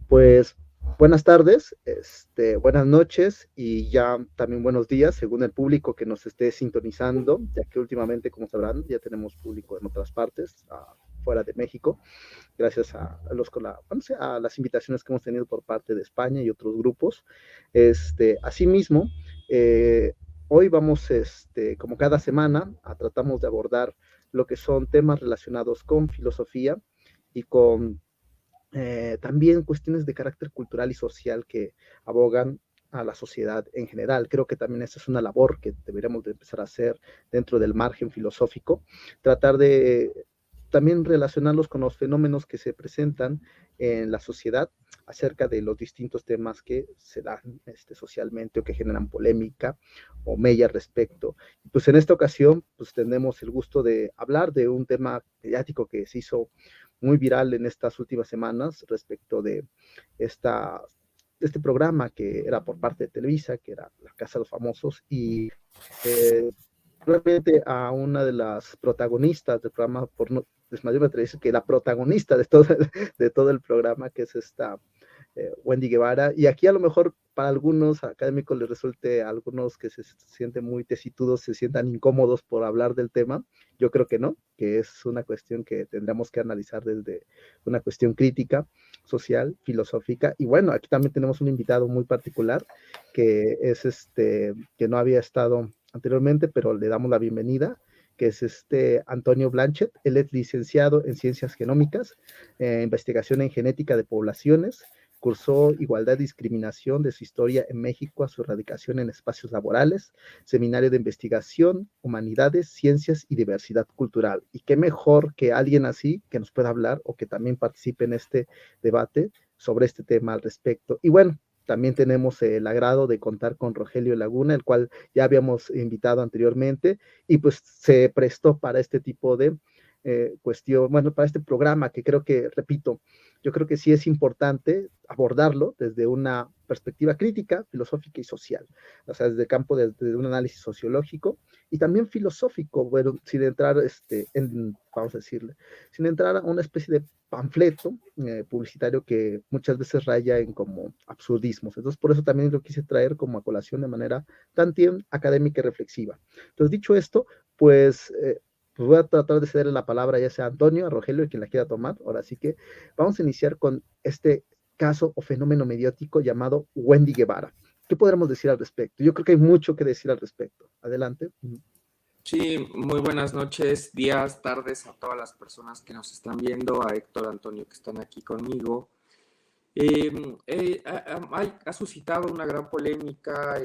Pues buenas tardes, buenas noches y ya también buenos días según el público que nos esté sintonizando, ya que últimamente, como sabrán, ya tenemos público en otras partes, fuera de México, gracias a las invitaciones que hemos tenido por parte de España y otros grupos. Asimismo, eh, hoy vamos, como cada semana, tratamos de abordar lo que son temas relacionados con filosofía y con también cuestiones de carácter cultural y social que abogan a la sociedad en general. Creo que también esa es una labor que deberíamos de empezar a hacer dentro del margen filosófico, tratar de también relacionarlos con los fenómenos que se presentan en la sociedad acerca de los distintos temas que se dan socialmente o que generan polémica o mella al respecto. Pues en esta ocasión, pues tenemos el gusto de hablar de un tema mediático que se hizo muy viral en estas últimas semanas respecto de esta, este programa que era por parte de Televisa, que era La Casa de los Famosos, y realmente a una de las protagonistas del programa, por no, es más, yo me atrevo a decir que la protagonista de todo el programa, que es esta Wendy Guevara, y aquí a lo mejor para algunos académicos les resulte, a algunos que se sienten muy tesitudos, se sientan incómodos por hablar del tema. Yo creo que no, que es una cuestión que tendremos que analizar desde una cuestión crítica, social, filosófica, y bueno, aquí también tenemos un invitado muy particular, que es que no había estado anteriormente, pero le damos la bienvenida, que es Antonio Blanchet. Él es licenciado en Ciencias Genómicas, investigación en genética de poblaciones, cursó Igualdad y Discriminación de su historia en México a su erradicación en espacios laborales, seminario de investigación, humanidades, ciencias y diversidad cultural. Y qué mejor que alguien así que nos pueda hablar o que también participe en este debate sobre este tema al respecto. Y bueno, también tenemos el agrado de contar con Rogelio Laguna, el cual ya habíamos invitado anteriormente y pues se prestó para este tipo de cuestión, bueno, para este programa que creo que, repito, yo creo que sí es importante abordarlo desde una perspectiva crítica, filosófica y social, o sea, desde el campo de un análisis sociológico y también filosófico, bueno, sin entrar, vamos a decirle, sin entrar a una especie de panfleto publicitario que muchas veces raya en como absurdismos. Entonces, por eso también lo quise traer como a colación de manera tan académica y reflexiva. Entonces, dicho esto, pues pues voy a tratar de cederle la palabra ya sea a Antonio, a Rogelio, quien la quiera tomar. Ahora sí que vamos a iniciar con este caso o fenómeno mediático llamado Wendy Guevara. ¿Qué podríamos decir al respecto? Yo creo que hay mucho que decir al respecto. Adelante. Sí, muy buenas noches, días, tardes a todas las personas que nos están viendo, a Héctor, Antonio, que están aquí conmigo. Ha suscitado una gran polémica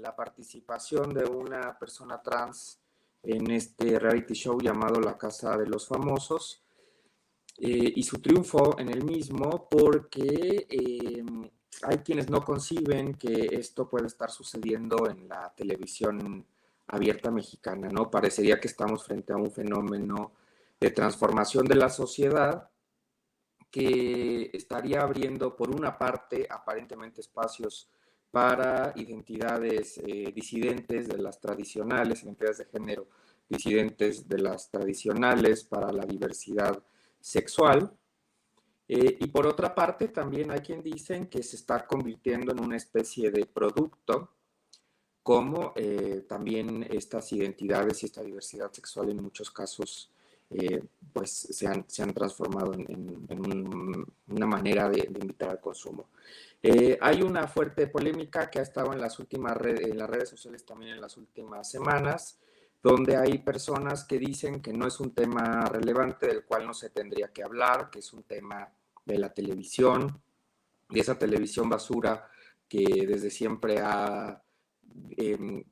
la participación de una persona trans en este reality show llamado La Casa de los Famosos y su triunfo en el mismo porque hay quienes no conciben que esto puede estar sucediendo en la televisión abierta mexicana, ¿no? Parecería que estamos frente a un fenómeno de transformación de la sociedad que estaría abriendo, por una parte, aparentemente espacios para identidades disidentes de las tradicionales, identidades de género disidentes de las tradicionales, para la diversidad sexual. Y por otra parte, también hay quien dicen que se está convirtiendo en una especie de producto, como también estas identidades y esta diversidad sexual en muchos casos pues se han transformado en una manera de invitar al consumo. Hay una fuerte polémica que ha estado en en las redes sociales también en las últimas semanas, donde hay personas que dicen que no es un tema relevante del cual no se tendría que hablar, que es un tema de la televisión, de esa televisión basura que desde siempre eh,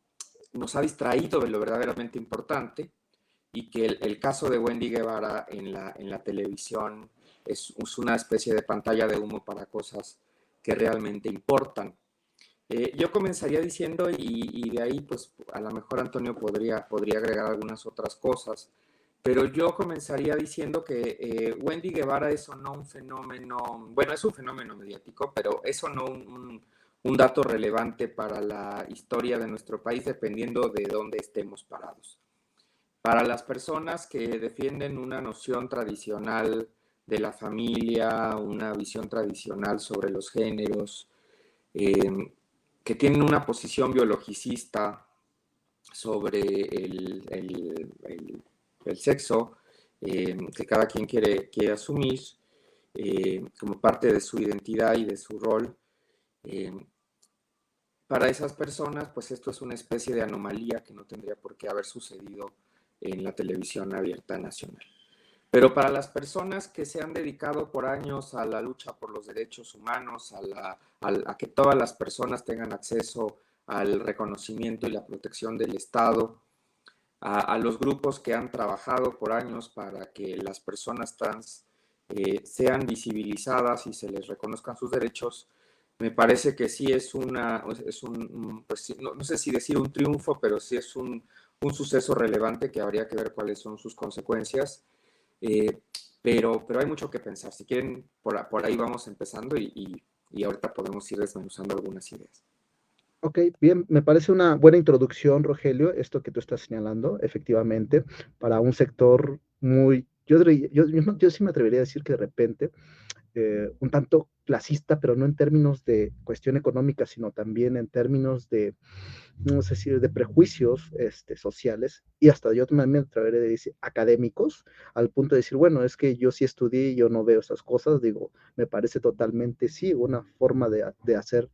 nos ha distraído de lo verdaderamente importante, y que el caso de Wendy Guevara en la televisión es una especie de pantalla de humo para cosas que realmente importan. Yo comenzaría diciendo, y de ahí pues a lo mejor Antonio podría agregar algunas otras cosas, pero yo comenzaría diciendo que Wendy Guevara es o no un fenómeno, bueno, es un fenómeno mediático, pero es o no un dato relevante para la historia de nuestro país dependiendo de dónde estemos parados. Para las personas que defienden una noción tradicional de la familia, una visión tradicional sobre los géneros, que tienen una posición biologicista sobre el sexo que cada quien quiere asumir como parte de su identidad y de su rol. Para esas personas, pues esto es una especie de anomalía que no tendría por qué haber sucedido en la televisión abierta nacional. Pero para las personas que se han dedicado por años a la lucha por los derechos humanos, a que todas las personas tengan acceso al reconocimiento y la protección del Estado, a los grupos que han trabajado por años para que las personas trans sean visibilizadas y se les reconozcan sus derechos, me parece que sí es pues, no sé si decir un triunfo, pero sí es un suceso relevante que habría que ver cuáles son sus consecuencias. Pero hay mucho que pensar. Si quieren, por ahí vamos empezando y ahorita podemos ir desmenuzando algunas ideas. Ok, bien, me parece una buena introducción, Rogelio, esto que tú estás señalando, efectivamente, para un sector muy, yo sí me atrevería a decir que de repente un tanto clasista, pero no en términos de cuestión económica, sino también en términos de, no sé si de prejuicios sociales, y hasta yo también me atrevería a decir académicos, al punto de decir, bueno, es que yo sí estudié y yo no veo esas cosas, digo, me parece totalmente, sí, una forma de hacer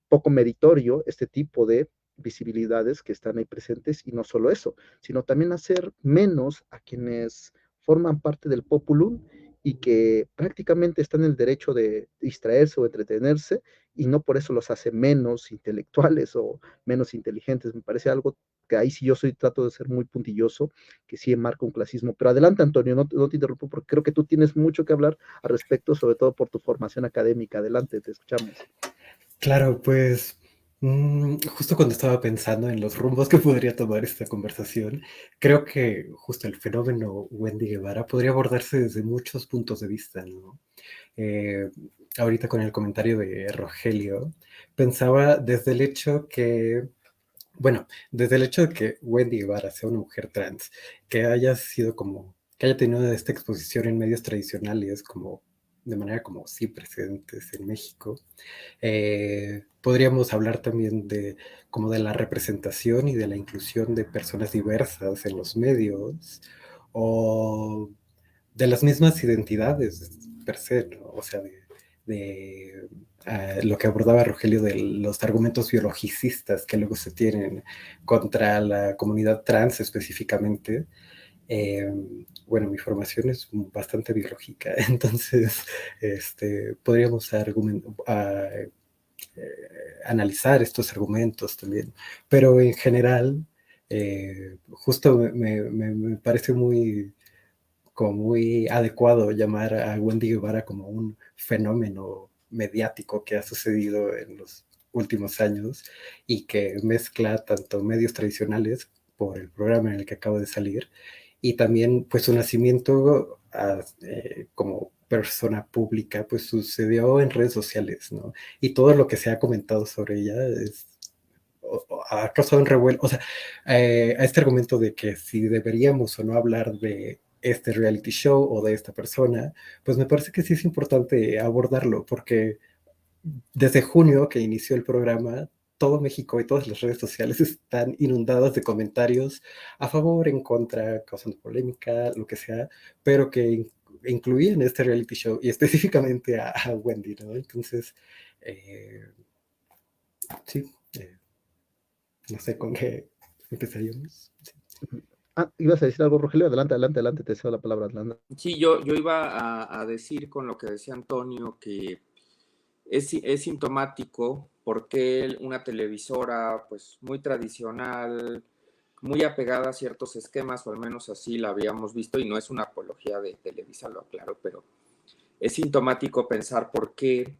poco meritorio este tipo de visibilidades que están ahí presentes, y no solo eso, sino también hacer menos a quienes forman parte del populum y que prácticamente están en el derecho de distraerse o entretenerse, y no por eso los hace menos intelectuales o menos inteligentes. Me parece algo que ahí sí yo trato de ser muy puntilloso, que sí marca un clasismo. Pero adelante, Antonio, no te interrumpo porque creo que tú tienes mucho que hablar al respecto, sobre todo por tu formación académica. Adelante, te escuchamos. Claro, pues justo cuando estaba pensando en los rumbos que podría tomar esta conversación, creo que justo el fenómeno Wendy Guevara podría abordarse desde muchos puntos de vista, ¿no? Eh, Ahorita con el comentario de Rogelio, pensaba desde el hecho que, bueno, desde el hecho de que Wendy Guevara sea una mujer trans, que haya sido como, que haya tenido esta exposición en medios tradicionales como de manera como sin precedentes en México. Podríamos hablar también de como de la representación y de la inclusión de personas diversas en los medios o de las mismas identidades per se, ¿no? O sea, lo que abordaba Rogelio de los argumentos biologicistas que luego se tienen contra la comunidad trans específicamente. Eh, bueno, mi formación es bastante biológica, entonces podríamos analizar estos argumentos también, pero en general, justo me parece como muy adecuado llamar a Wendy Guevara como un fenómeno mediático que ha sucedido en los últimos años y que mezcla tanto medios tradicionales por el programa en el que acabo de salir y también pues su nacimiento como persona pública pues sucedió en redes sociales, ¿no? Y todo lo que se ha comentado sobre ella ha causado un revuelo, o sea, a este argumento de que si deberíamos o no hablar de este reality show o de esta persona, pues me parece que sí es importante abordarlo, porque desde junio que inició el programa, todo México y todas las redes sociales están inundadas de comentarios a favor, en contra, causando polémica, lo que sea, pero que incluían este reality show y específicamente a Wendy, ¿no? Entonces, sí, no sé con qué empezaríamos. Sí. Ah, ibas a decir algo, Rogelio. Adelante, adelante, adelante, te cedo la palabra, adelante. Sí, yo iba a decir con lo que decía Antonio que es sintomático porque una televisora pues muy tradicional, muy apegada a ciertos esquemas, o al menos así la habíamos visto, y no es una apología de Televisa, lo aclaro, pero es sintomático pensar por qué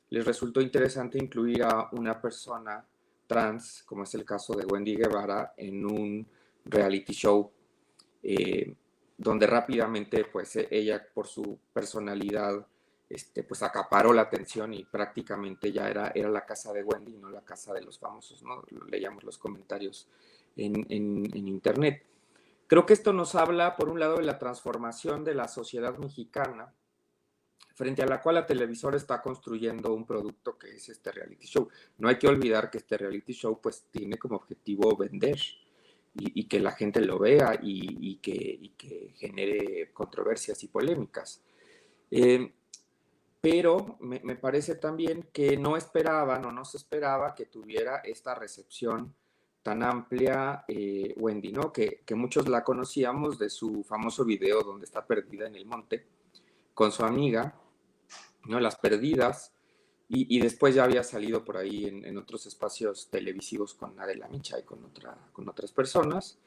les resultó interesante incluir a una persona trans, como es el caso de Wendy Guevara, en un reality show eh, donde rápidamente pues ella por su personalidad pues acaparó la atención y prácticamente ya era la casa de Wendy, no la casa de los famosos, ¿no? Leíamos los comentarios en internet. Creo que esto nos habla, por un lado, de la transformación de la sociedad mexicana, frente a la cual la televisora está construyendo un producto que es este reality show. No hay que olvidar que este reality show pues tiene como objetivo vender y que la gente lo vea y que genere controversias y polémicas. Pero me parece también que no esperaban o no se esperaba que tuviera esta recepción tan amplia Wendy, ¿no? Que muchos la conocíamos de su famoso video donde está perdida en el monte con su amiga, ¿no? Las Perdidas, y después ya había salido por ahí en otros espacios televisivos con Adela Micha y con otras personas,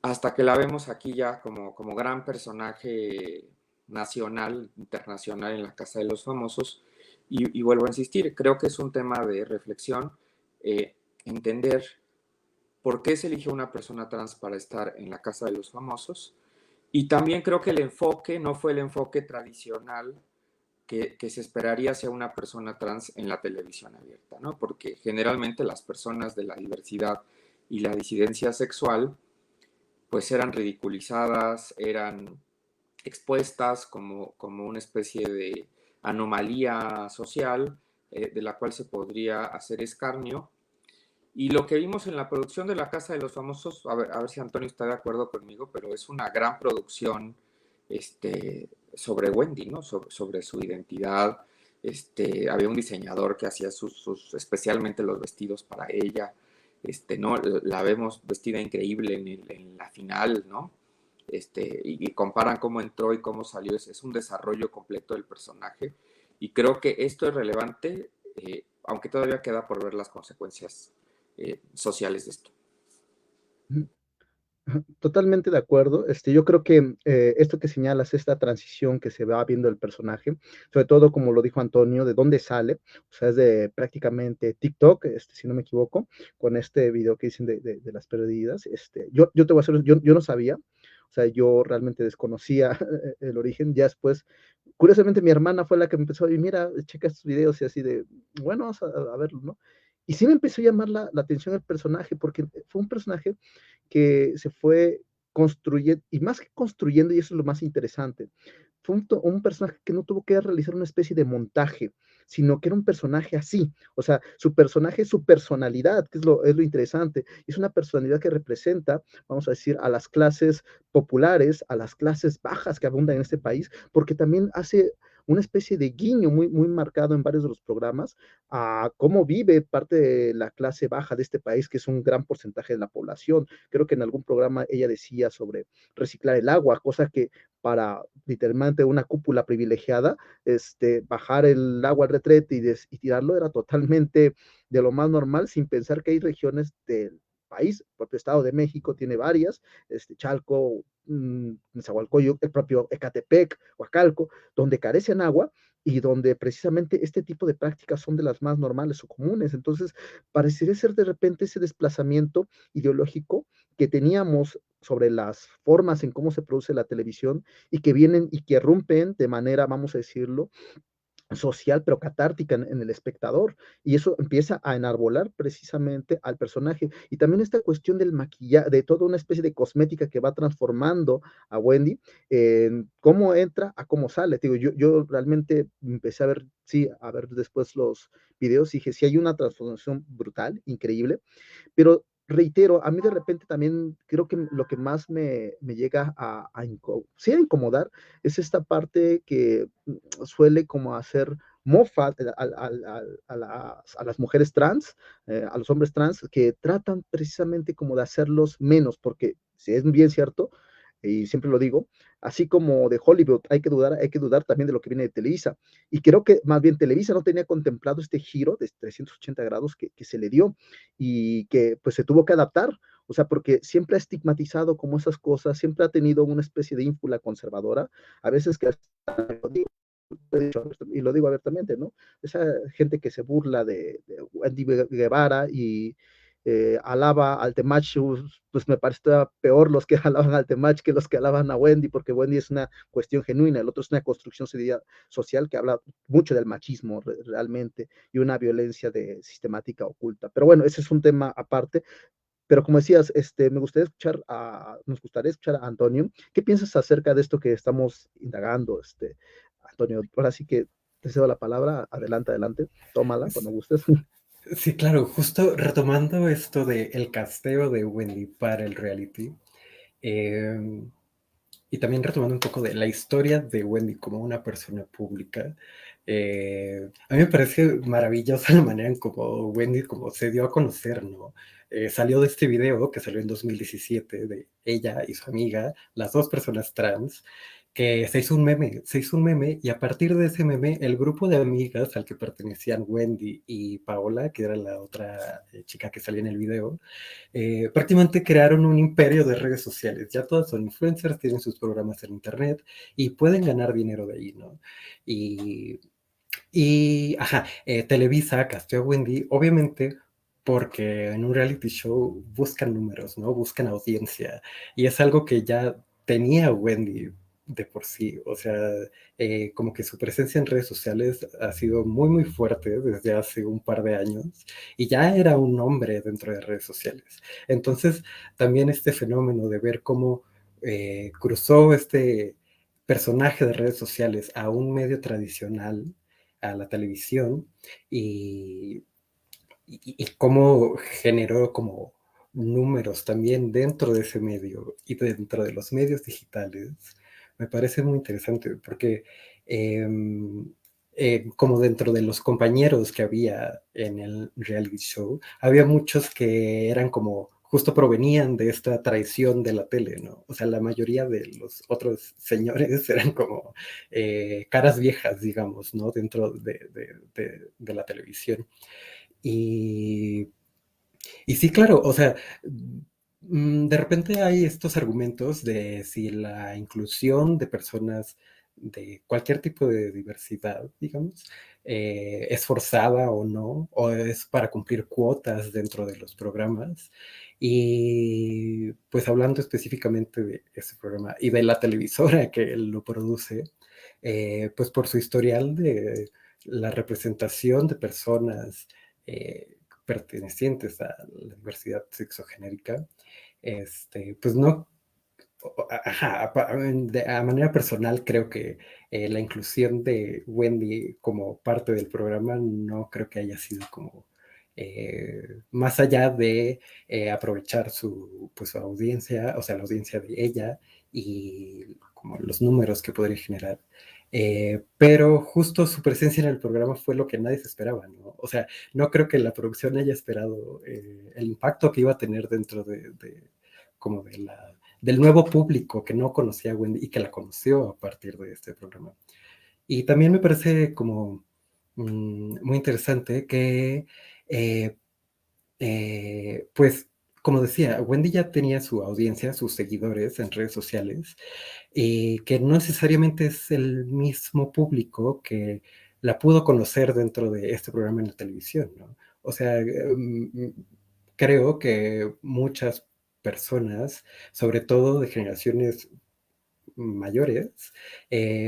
hasta que la vemos aquí ya como gran personaje nacional, internacional en la Casa de los Famosos, y vuelvo a insistir, creo que es un tema de reflexión, entender por qué se eligió una persona trans para estar en la Casa de los Famosos, y también creo que el enfoque no fue el enfoque tradicional que se esperaría hacia una persona trans en la televisión abierta, ¿no? Porque generalmente las personas de la diversidad y la disidencia sexual pues eran ridiculizadas, eran expuestas como una especie de anomalía social de la cual se podría hacer escarnio. Y lo que vimos en la producción de La Casa de los Famosos, a ver si Antonio está de acuerdo conmigo, pero es una gran producción sobre Wendy, ¿no? Sobre su identidad. Había un diseñador que hacía especialmente los vestidos para ella. ¿No? La vemos vestida increíble en la final, ¿no? Y comparan cómo entró y cómo salió. Es un desarrollo completo del personaje. Y creo que esto es relevante, aunque todavía queda por ver las consecuencias sociales de esto. Totalmente de acuerdo. Yo creo que esto que señalas, esta transición que se va viendo el personaje, sobre todo como lo dijo Antonio, de dónde sale, o sea, es de prácticamente TikTok, si no me equivoco, con este video que dicen de las perdidas. Yo te voy a hacer, yo no sabía, o sea, yo realmente desconocía el origen. Ya después, curiosamente, mi hermana fue la que me empezó a decir, mira, checa estos videos y así de, bueno, vamos a verlo, ¿no? Y sí me empezó a llamar la atención el personaje, porque fue un personaje que se fue construyendo, y más que construyendo, y eso es lo más interesante, fue un personaje que no tuvo que realizar una especie de montaje, sino que era un personaje así, o sea, su personaje, su personalidad, que es lo interesante, es una personalidad que representa, vamos a decir, a las clases populares, a las clases bajas que abundan en este país, porque también hace una especie de guiño muy, muy marcado en varios de los programas a cómo vive parte de la clase baja de este país, que es un gran porcentaje de la población. Creo que en algún programa ella decía sobre reciclar el agua, cosa que para literalmente una cúpula privilegiada, bajar el agua al retrete y tirarlo era totalmente de lo más normal, sin pensar que hay regiones del país, el propio Estado de México tiene varias, Chalco, Nezahualcóyotl, el propio Ecatepec, Huacalco, donde carecen agua y donde precisamente este tipo de prácticas son de las más normales o comunes. Entonces, parecería ser de repente ese desplazamiento ideológico que teníamos sobre las formas en cómo se produce la televisión y que vienen y que irrumpen de manera, vamos a decirlo, social, pero catártica en el espectador, y eso empieza a enarbolar precisamente al personaje. Y también esta cuestión del maquillaje, de toda una especie de cosmética que va transformando a Wendy, en cómo entra a cómo sale. Digo, yo realmente empecé a ver, sí, a ver después los videos y dije, sí hay una transformación brutal, increíble, pero reitero, a mí de repente también creo que lo que más me llega sí, a incomodar es esta parte que suele como hacer mofa a las mujeres trans, a los hombres trans, que tratan precisamente como de hacerlos menos, porque si es bien cierto, y siempre lo digo, así como de Hollywood hay que dudar también de lo que viene de Televisa. Y creo que más bien Televisa no tenía contemplado este giro de 380 grados que se le dio y que pues se tuvo que adaptar, o sea, porque siempre ha estigmatizado como esas cosas, siempre ha tenido una especie de ínfula conservadora, a veces que hasta, y lo digo abiertamente, ¿no? Esa gente que se burla de Wendy Guevara y alaba al Temach, pues me parece peor los que alaban al Temach que los que alaban a Wendy, porque Wendy es una cuestión genuina, el otro es una construcción social que habla mucho del machismo realmente y una violencia sistemática oculta. Pero bueno, ese es un tema aparte. Pero como decías, nos gustaría escuchar a Antonio. ¿Qué piensas acerca de esto que estamos indagando, Antonio? Ahora sí que te cedo la palabra. Adelante, adelante. Tómala cuando gustes. Sí, claro, justo retomando esto de el casteo de Wendy para el reality, eh, y también retomando un poco de la historia de Wendy como una persona pública, a mí me parece maravillosa la manera en cómo Wendy como se dio a conocer, ¿no? Salió de este video que salió en 2017 de ella y su amiga, las dos personas trans, que se hizo un meme y a partir de ese meme el grupo de amigas al que pertenecían Wendy y Paola, que era la otra chica que salía en el video, prácticamente crearon un imperio de redes sociales. Ya todas son influencers, tienen sus programas en internet y pueden ganar dinero de ahí, ¿no? Y, ajá, Televisa casteó a Wendy, obviamente porque en un reality show buscan números, ¿no? Buscan audiencia. Y es algo que ya tenía Wendy de por sí. O sea, como que su presencia en redes sociales ha sido muy, muy fuerte desde hace un par de años y ya era un nombre dentro de redes sociales. Entonces, también este fenómeno de ver cómo cruzó este personaje de redes sociales a un medio tradicional, a la televisión, y, y cómo generó como números también dentro de ese medio y dentro de los medios digitales, me parece muy interesante porque eh, como dentro de los compañeros que había en el reality show, había muchos que eran como justo provenían de esta traición de la tele, ¿no? O sea, la mayoría de los otros señores eran como caras viejas, digamos, ¿no? Dentro de la televisión. Y, y sí, claro, o sea, de repente hay estos argumentos de si la inclusión de personas de cualquier tipo de diversidad, digamos, es forzada o no, o es para cumplir cuotas dentro de los programas. Y pues hablando específicamente de ese programa y de la televisora que lo produce, pues por su historial de la representación de personas pertenecientes a la diversidad sexogenérica, pues no, ajá, a manera personal creo que la inclusión de Wendy como parte del programa no creo que haya sido como más allá de aprovechar pues, su audiencia, o sea, la audiencia de ella y como los números que podría generar. Pero justo su presencia en el programa fue lo que nadie se esperaba, ¿no? O sea, no creo que la producción haya esperado el impacto que iba a tener dentro como del nuevo público que no conocía a Wendy y que la conoció a partir de este programa. Y también me parece como muy interesante que, eh, pues, como decía, Wendy ya tenía su audiencia, sus seguidores en redes sociales, y que no necesariamente es el mismo público que la pudo conocer dentro de este programa en la televisión, ¿no? O sea, creo que muchas personas, sobre todo de generaciones mayores,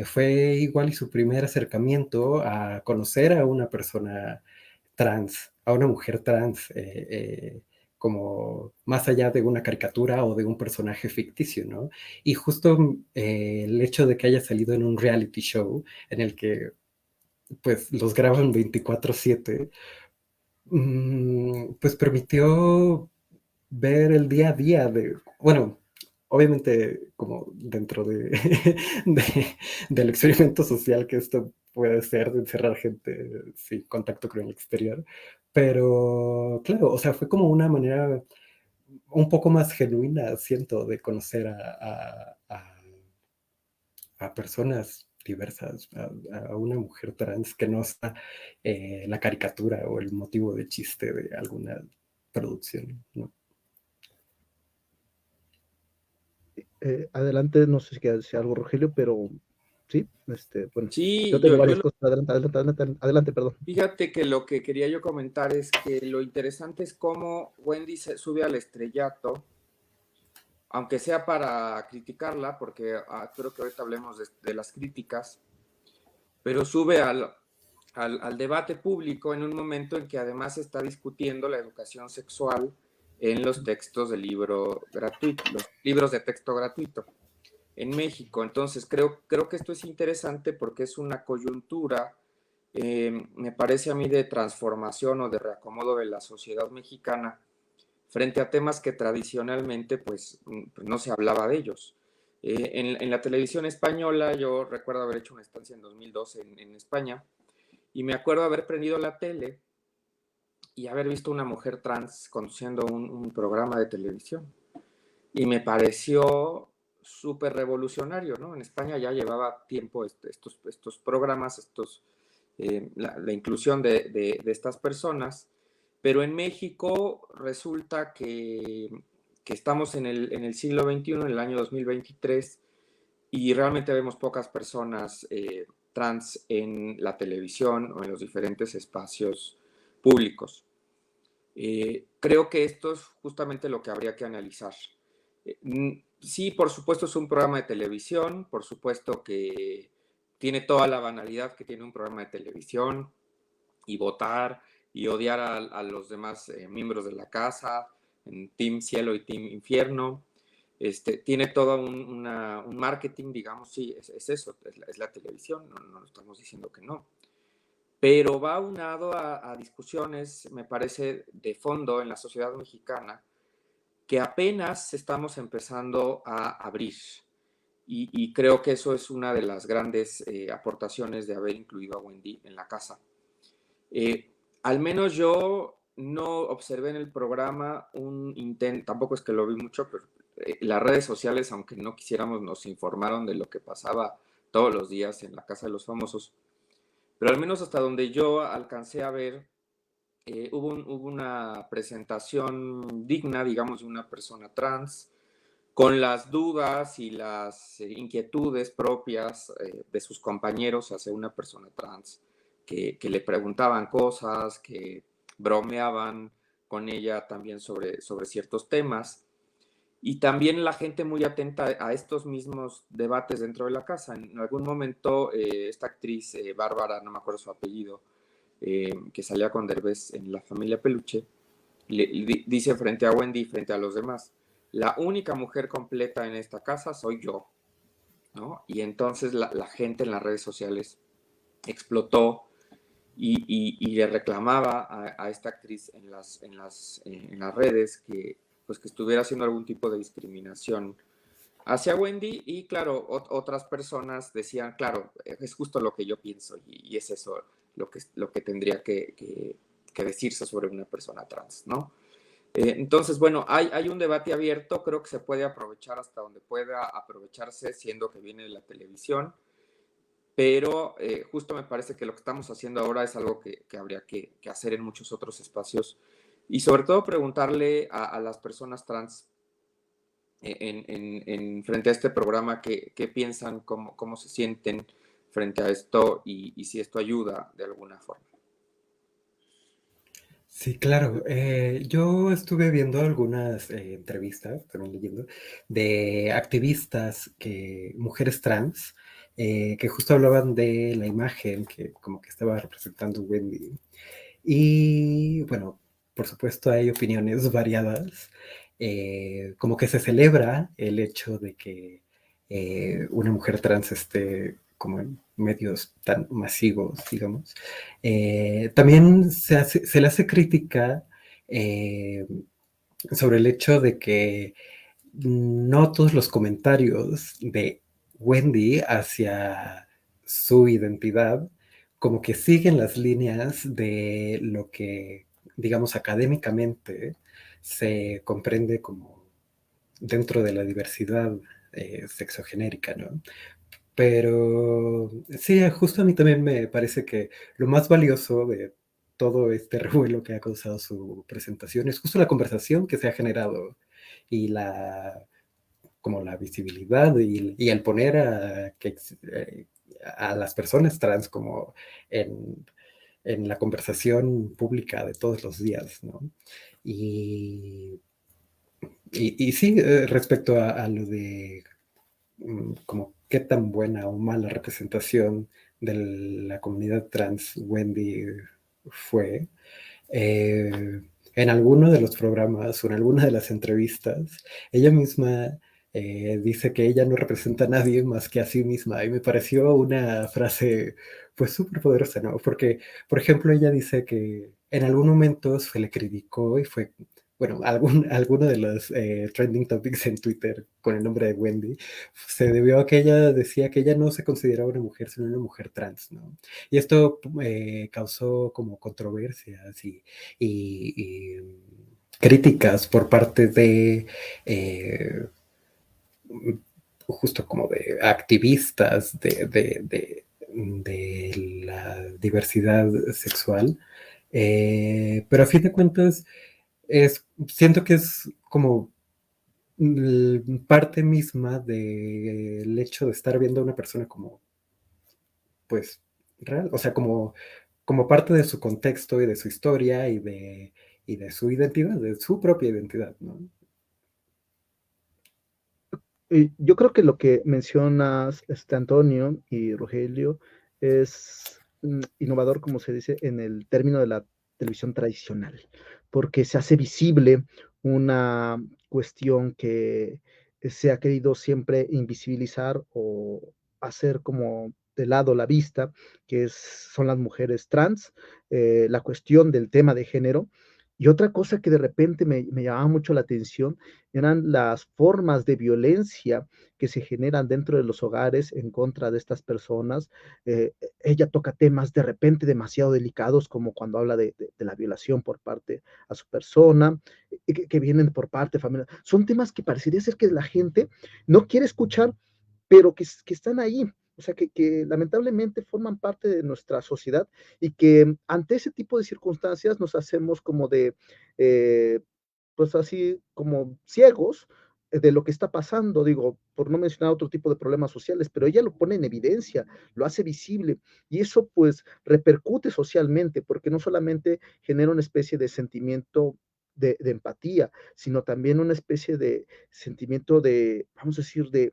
fue igual y su primer acercamiento a conocer a una persona trans, a una mujer trans, como más allá de una caricatura o de un personaje ficticio, ¿no? Y justo el hecho de que haya salido en un reality show en el que pues los graban 24/7, pues permitió ver el día a día bueno, obviamente como dentro del experimento social que esto puede ser de encerrar gente sin contacto con el exterior, pero claro, o sea, fue como una manera un poco más genuina, siento, de conocer a personas diversas, a una mujer trans que no está la caricatura o el motivo de chiste de alguna producción, ¿no? Adelante, no sé si quieres decir algo, Rogelio, pero sí, bueno, yo Sí, tengo varias cosas. Adelante, adelante, adelante, adelante, perdón. fíjate que lo que quería yo comentar es que lo interesante es cómo Wendy se sube al estrellato, aunque sea para criticarla, porque creo que ahorita hablemos de las críticas, pero sube al debate público en un momento en que además se está discutiendo la educación sexual en los textos de libro gratuito, los libros de texto gratuito en México. Entonces, creo que esto es interesante porque es una coyuntura, me parece a mí, de transformación o de reacomodo de la sociedad mexicana frente a temas que tradicionalmente pues no se hablaba de ellos. En la televisión española, yo recuerdo haber hecho una estancia en 2012 en España, y me acuerdo haber prendido la tele y haber visto una mujer trans conduciendo un programa de televisión. Y me pareció súper revolucionario, ¿no? En España ya llevaba tiempo estos programas, la inclusión de estas personas, pero en México resulta que estamos en el siglo XXI, en el año 2023, y realmente vemos pocas personas trans en la televisión o en los diferentes espacios públicos. Creo que esto es justamente lo que habría que analizar. Sí, por supuesto es un programa de televisión, por supuesto que tiene toda la banalidad que tiene un programa de televisión, y votar y odiar a los demás miembros de la casa, en Team Cielo y Team Infierno. Tiene todo un marketing, digamos, sí, es eso, es la televisión, no estamos diciendo que no. Pero va aunado a discusiones, me parece, de fondo en la sociedad mexicana, que apenas estamos empezando a abrir. Y creo que eso es una de las grandes aportaciones de haber incluido a Wendy en la casa. Al menos yo no observé en el programa un intento, tampoco es que lo vi mucho, pero las redes sociales, aunque no quisiéramos, nos informaron de lo que pasaba todos los días en la Casa de los Famosos. Pero al menos hasta donde yo alcancé a ver, hubo una presentación digna, digamos, de una persona trans, con las dudas y las inquietudes propias de sus compañeros hacia una persona trans, que le preguntaban cosas, que bromeaban con ella también sobre ciertos temas, y también la gente muy atenta a estos mismos debates dentro de la casa. En algún momento esta actriz, Bárbara, no me acuerdo su apellido, que salía con Derbez en La Familia Peluche, dice frente a Wendy, frente a los demás: la única mujer completa en esta casa soy yo, ¿no? Y entonces la gente en las redes sociales explotó y le reclamaba a esta actriz en las redes pues que estuviera haciendo algún tipo de discriminación hacia Wendy. Y claro, otras personas decían, claro, es justo lo que yo pienso, y es eso lo que tendría que decirse sobre una persona trans, ¿no? Entonces, bueno, hay un debate abierto, creo que se puede aprovechar hasta donde pueda aprovecharse, siendo que viene de la televisión, pero justo me parece que lo que estamos haciendo ahora es algo que habría que hacer en muchos otros espacios, y sobre todo preguntarle a las personas trans frente a este programa qué piensan, cómo se sienten frente a esto, y si esto ayuda de alguna forma. Sí, claro. Yo estuve viendo algunas entrevistas, también leyendo, de activistas, mujeres trans, que justo hablaban de la imagen que como que estaba representando Wendy. Y bueno, por supuesto hay opiniones variadas. Como que se celebra el hecho de que una mujer trans esté como en medios tan masivos, digamos. También se le hace crítica sobre el hecho de que no todos los comentarios de Wendy hacia su identidad como que siguen las líneas de lo que, digamos, académicamente se comprende como dentro de la diversidad sexogenérica, ¿no? Pero sí, justo a mí también me parece que lo más valioso de todo este revuelo que ha causado su presentación es justo la conversación que se ha generado y como la visibilidad y el poner a las personas trans como en la conversación pública de todos los días, ¿no? Y sí, respecto a lo de como qué tan buena o mala representación de la comunidad trans Wendy fue, en alguno de los programas o en alguna de las entrevistas, ella misma dice que ella no representa a nadie más que a sí misma. Y me pareció una frase pues súper poderosa, ¿no? Porque, por ejemplo, ella dice que en algún momento se le criticó y fue, bueno, alguno de los trending topics en Twitter con el nombre de Wendy se debió a que ella decía que ella no se consideraba una mujer, sino una mujer trans, ¿no? Y esto causó como controversias y críticas por parte de justo como de activistas de la diversidad sexual. Pero a fin de cuentas, siento que es como parte misma del hecho de estar viendo a una persona como, pues, real, o sea, como parte de su contexto y de su historia y de su identidad, de su propia identidad, ¿no? Yo creo que lo que mencionas, Antonio y Rogelio, es innovador, como se dice, en el término de la televisión tradicional, porque se hace visible una cuestión que se ha querido siempre invisibilizar o hacer como de lado la vista, son las mujeres trans, la cuestión del tema de género. Y otra cosa que de repente me llamaba mucho la atención eran las formas de violencia que se generan dentro de los hogares en contra de estas personas. Ella toca temas de repente demasiado delicados, como cuando habla de la violación por parte a su persona, que vienen por parte familiar. Son temas que parecería ser que la gente no quiere escuchar, pero que están ahí. O sea, que lamentablemente forman parte de nuestra sociedad y que ante ese tipo de circunstancias nos hacemos como pues así como ciegos de lo que está pasando, digo, por no mencionar otro tipo de problemas sociales, pero ella lo pone en evidencia, lo hace visible y eso pues repercute socialmente porque no solamente genera una especie de sentimiento de empatía, sino también una especie de sentimiento vamos a decir, de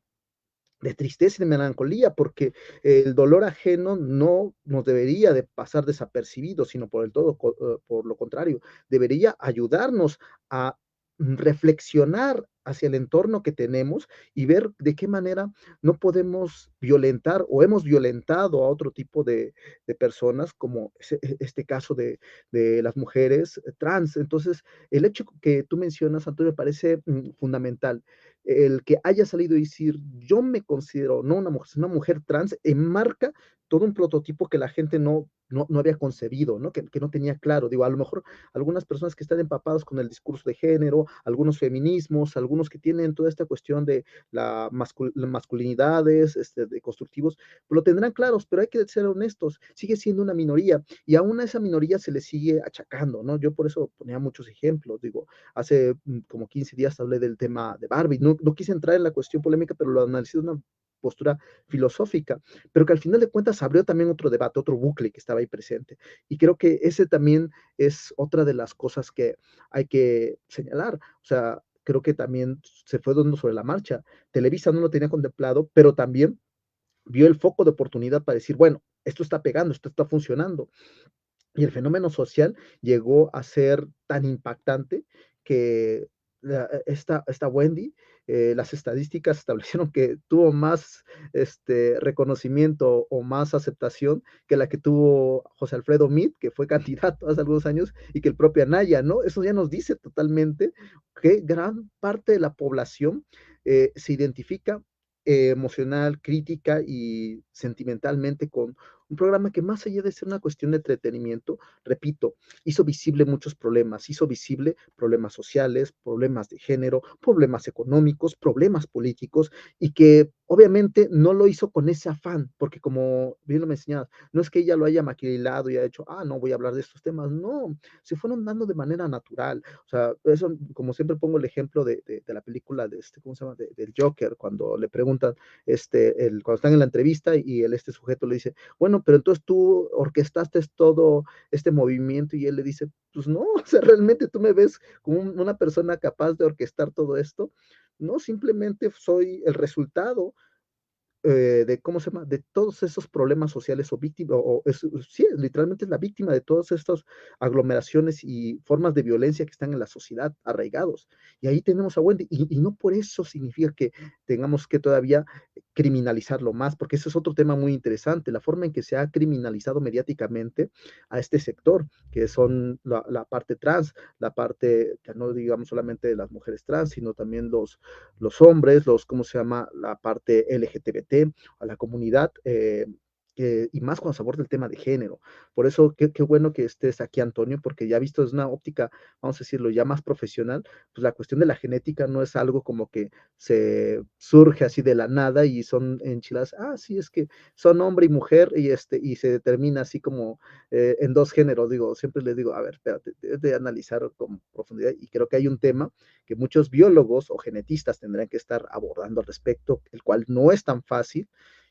tristeza y de melancolía, porque el dolor ajeno no nos debería de pasar desapercibido, sino por lo contrario, debería ayudarnos a reflexionar hacia el entorno que tenemos y ver de qué manera no podemos violentar o hemos violentado a otro tipo de personas, como este caso de las mujeres trans. Entonces, el hecho que tú mencionas, Antonio, me parece fundamental el que haya salido y decir, yo me considero no una mujer trans, enmarca todo un prototipo que la gente no había concebido, ¿no? Que no tenía claro. Digo, a lo mejor algunas personas que están empapadas con el discurso de género, algunos feminismos, algunos que tienen toda esta cuestión de las masculinidades, de constructivos, pues lo tendrán claros, pero hay que ser honestos, sigue siendo una minoría y aún a esa minoría se le sigue achacando, ¿no? Yo por eso ponía muchos ejemplos, digo, hace como 15 días hablé del tema de Barbie. No quise entrar en la cuestión polémica, pero lo analicé de una postura filosófica, pero que al final de cuentas abrió también otro debate, otro bucle que estaba ahí presente. Y creo que ese también es otra de las cosas que hay que señalar. O sea, creo que también se fue dando sobre la marcha. Televisa no lo tenía contemplado, pero también vio el foco de oportunidad para decir, bueno, esto está pegando, esto está funcionando. Y el fenómeno social llegó a ser tan impactante que esta Wendy, las estadísticas establecieron que tuvo más reconocimiento o más aceptación que la que tuvo José Alfredo Meade, que fue candidato hace algunos años, y que el propio Anaya, ¿no? Eso ya nos dice totalmente que gran parte de la población se identifica emocional, crítica y sentimentalmente con un programa que más allá de ser una cuestión de entretenimiento, repito, hizo visible muchos problemas, hizo visible problemas sociales, problemas de género, problemas económicos, problemas políticos, y que obviamente no lo hizo con ese afán, porque como bien lo mencionabas, no es que ella lo haya maquilado y haya hecho, no voy a hablar de estos temas, no, se fueron dando de manera natural, o sea, eso, como siempre pongo el ejemplo de la película de ¿cómo se llama? Del Joker, cuando le preguntan, cuando están en la entrevista y este sujeto le dice, bueno, pero entonces tú orquestaste todo este movimiento y él le dice, pues no, o sea, realmente tú me ves como una persona capaz de orquestar todo esto, no, simplemente soy el resultado de, ¿cómo se llama? De todos esos problemas sociales o víctimas, sí, literalmente es la víctima de todas estas aglomeraciones y formas de violencia que están en la sociedad arraigados. Y ahí tenemos a Wendy, y no por eso significa que tengamos que todavía criminalizarlo más, porque ese es otro tema muy interesante, la forma en que se ha criminalizado mediáticamente a este sector, que son la parte trans, la parte, ya no digamos solamente de las mujeres trans, sino también los hombres, ¿cómo se llama? La parte LGBT, a la comunidad, y más cuando se aborda el tema de género. Por eso, qué bueno que estés aquí, Antonio, porque ya visto desde una óptica, vamos a decirlo, ya más profesional, pues la cuestión de la genética no es algo como que se surge así de la nada y son enchiladas, sí, es que son hombre y mujer y se determina así como en dos géneros, digo, siempre les digo, a ver, espérate, debes de analizar con profundidad y creo que hay un tema que muchos biólogos o genetistas tendrán que estar abordando al respecto, el cual no es tan fácil.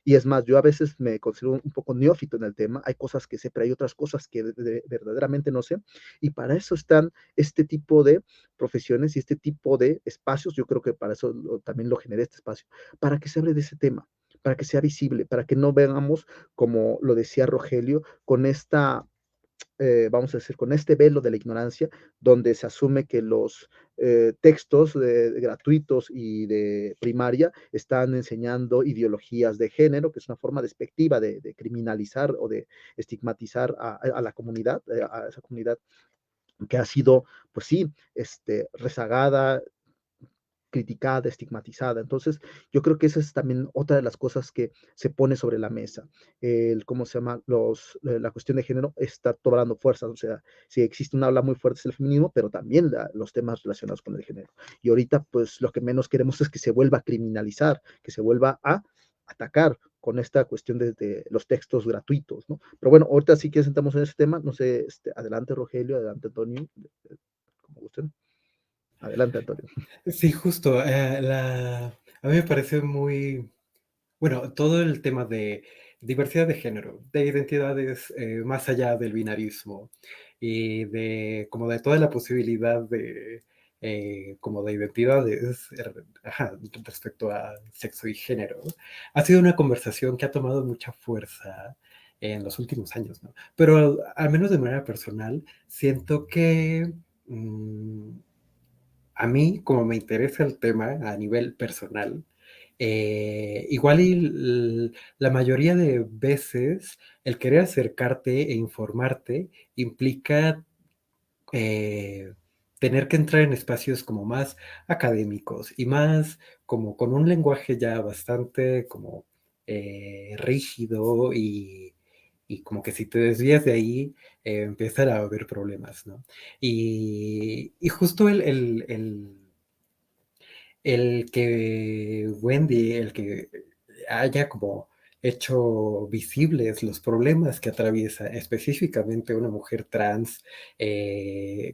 Y es más, yo a veces me considero un poco neófito en el tema. Hay cosas que sé, pero hay otras cosas que verdaderamente no sé. Y para eso están este tipo de profesiones y este tipo de espacios. Yo creo que para eso también lo generé este espacio, para que se hable de ese tema, para que sea visible, para que no veamos, como lo decía Rogelio, con esta vamos a decir, con este velo de la ignorancia, donde se asume que los textos gratuitos y de primaria están enseñando ideologías de género, que es una forma despectiva de criminalizar o de estigmatizar a la comunidad, a esa comunidad que ha sido, pues sí, rezagada, criticada, estigmatizada. Entonces, yo creo que esa es también otra de las cosas que se pone sobre la mesa. ¿Cómo se llama? La cuestión de género está tomando fuerza. O sea, sí existe una habla muy fuerte del feminismo, pero también los temas relacionados con el género. Y ahorita, pues, lo que menos queremos es que se vuelva a criminalizar, que se vuelva a atacar con esta cuestión de los textos gratuitos, ¿no? Pero bueno, ahorita sí que sentamos en ese tema, no sé, adelante Rogelio, adelante Antonio, como gusten. Adelante Antonio. Sí, justo. A mí me parece muy, bueno, todo el tema de diversidad de género, de identidades más allá del binarismo y de como de toda la posibilidad de como de identidades respecto a sexo y género, ha sido una conversación que ha tomado mucha fuerza en los últimos años, ¿no? Pero al menos de manera personal, siento que a mí, como me interesa el tema a nivel personal, igual la mayoría de veces el querer acercarte e informarte implica eh, tener que entrar en espacios como más académicos y más como con un lenguaje ya bastante como rígido y como que si te desvías de ahí empiezan a haber problemas, ¿no? Y justo el que Wendy, el que haya como hecho visibles los problemas que atraviesa específicamente una mujer trans,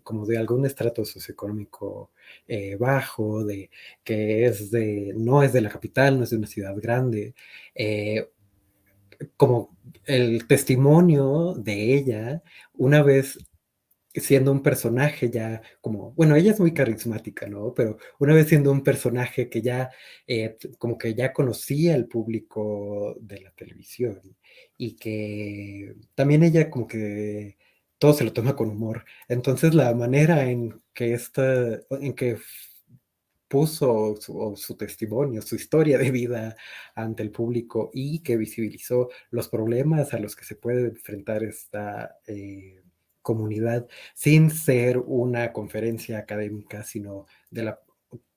como de algún estrato socioeconómico bajo, de que no es de la capital, no es de una ciudad grande, eh, como el testimonio de ella, una vez siendo un personaje ya como, bueno, ella es muy carismática, ¿no? Pero una vez siendo un personaje que ya, como que ya conocía el público de la televisión y que también ella como que todo se lo toma con humor. Entonces la manera en que puso su testimonio, su historia de vida ante el público y que visibilizó los problemas a los que se puede enfrentar esta comunidad sin ser una conferencia académica, sino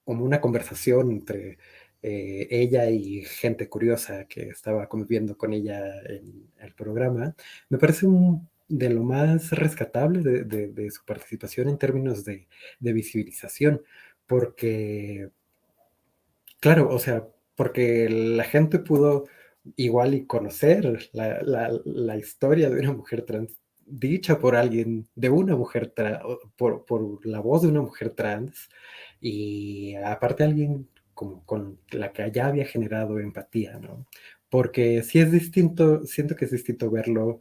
como una conversación entre ella y gente curiosa que estaba conviviendo con ella en el programa. Me parece de lo más rescatable de su participación en términos de visibilización, porque claro, o sea, porque la gente pudo igual y conocer la historia de una mujer trans dicha por alguien, de una mujer trans, por la voz de una mujer trans, y aparte alguien como con la que ya había generado empatía, ¿no? Porque sí es distinto, siento que es distinto verlo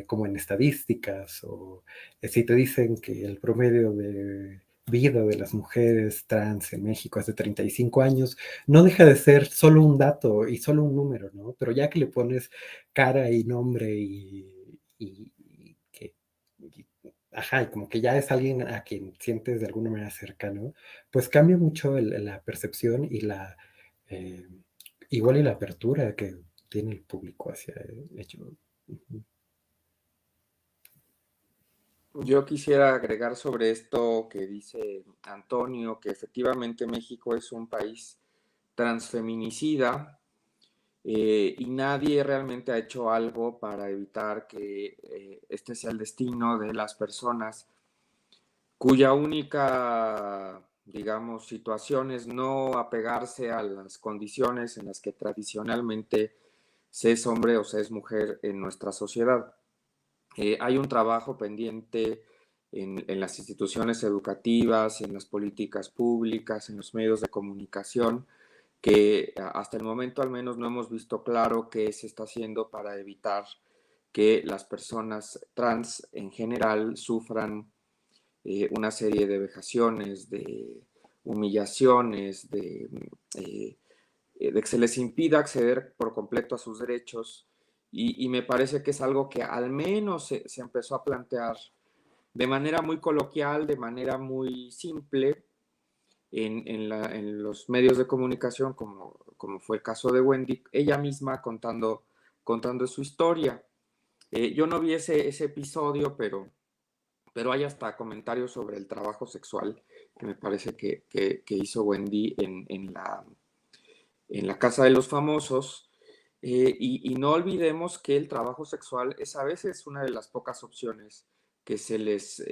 como en estadísticas, o si te dicen que el promedio de vida de las mujeres trans en México hace 35 años, no deja de ser solo un dato y solo un número, ¿no? Pero ya que le pones cara y nombre y que, ajá, y como que ya es alguien a quien sientes de alguna manera cercano, pues cambia mucho la percepción y eh, igual y la apertura que tiene el público hacia ello. Ujú. Yo quisiera agregar sobre esto que dice Antonio, que efectivamente México es un país transfeminicida, y nadie realmente ha hecho algo para evitar que este sea el destino de las personas cuya única, digamos, situación es no apegarse a las condiciones en las que tradicionalmente se es hombre o se es mujer en nuestra sociedad. Hay un trabajo pendiente en las instituciones educativas, en las políticas públicas, en los medios de comunicación, que hasta el momento al menos no hemos visto claro qué se está haciendo para evitar que las personas trans en general sufran una serie de vejaciones, de humillaciones, de que se les impida acceder por completo a sus derechos. Y me parece que es algo que al menos se empezó a plantear de manera muy coloquial, de manera muy simple, en los medios de comunicación, como fue el caso de Wendy, ella misma contando su historia. Yo no vi ese episodio, pero hay hasta comentarios sobre el trabajo sexual que me parece que hizo Wendy en la Casa de los Famosos. Y no olvidemos que el trabajo sexual es a veces una de las pocas opciones que se les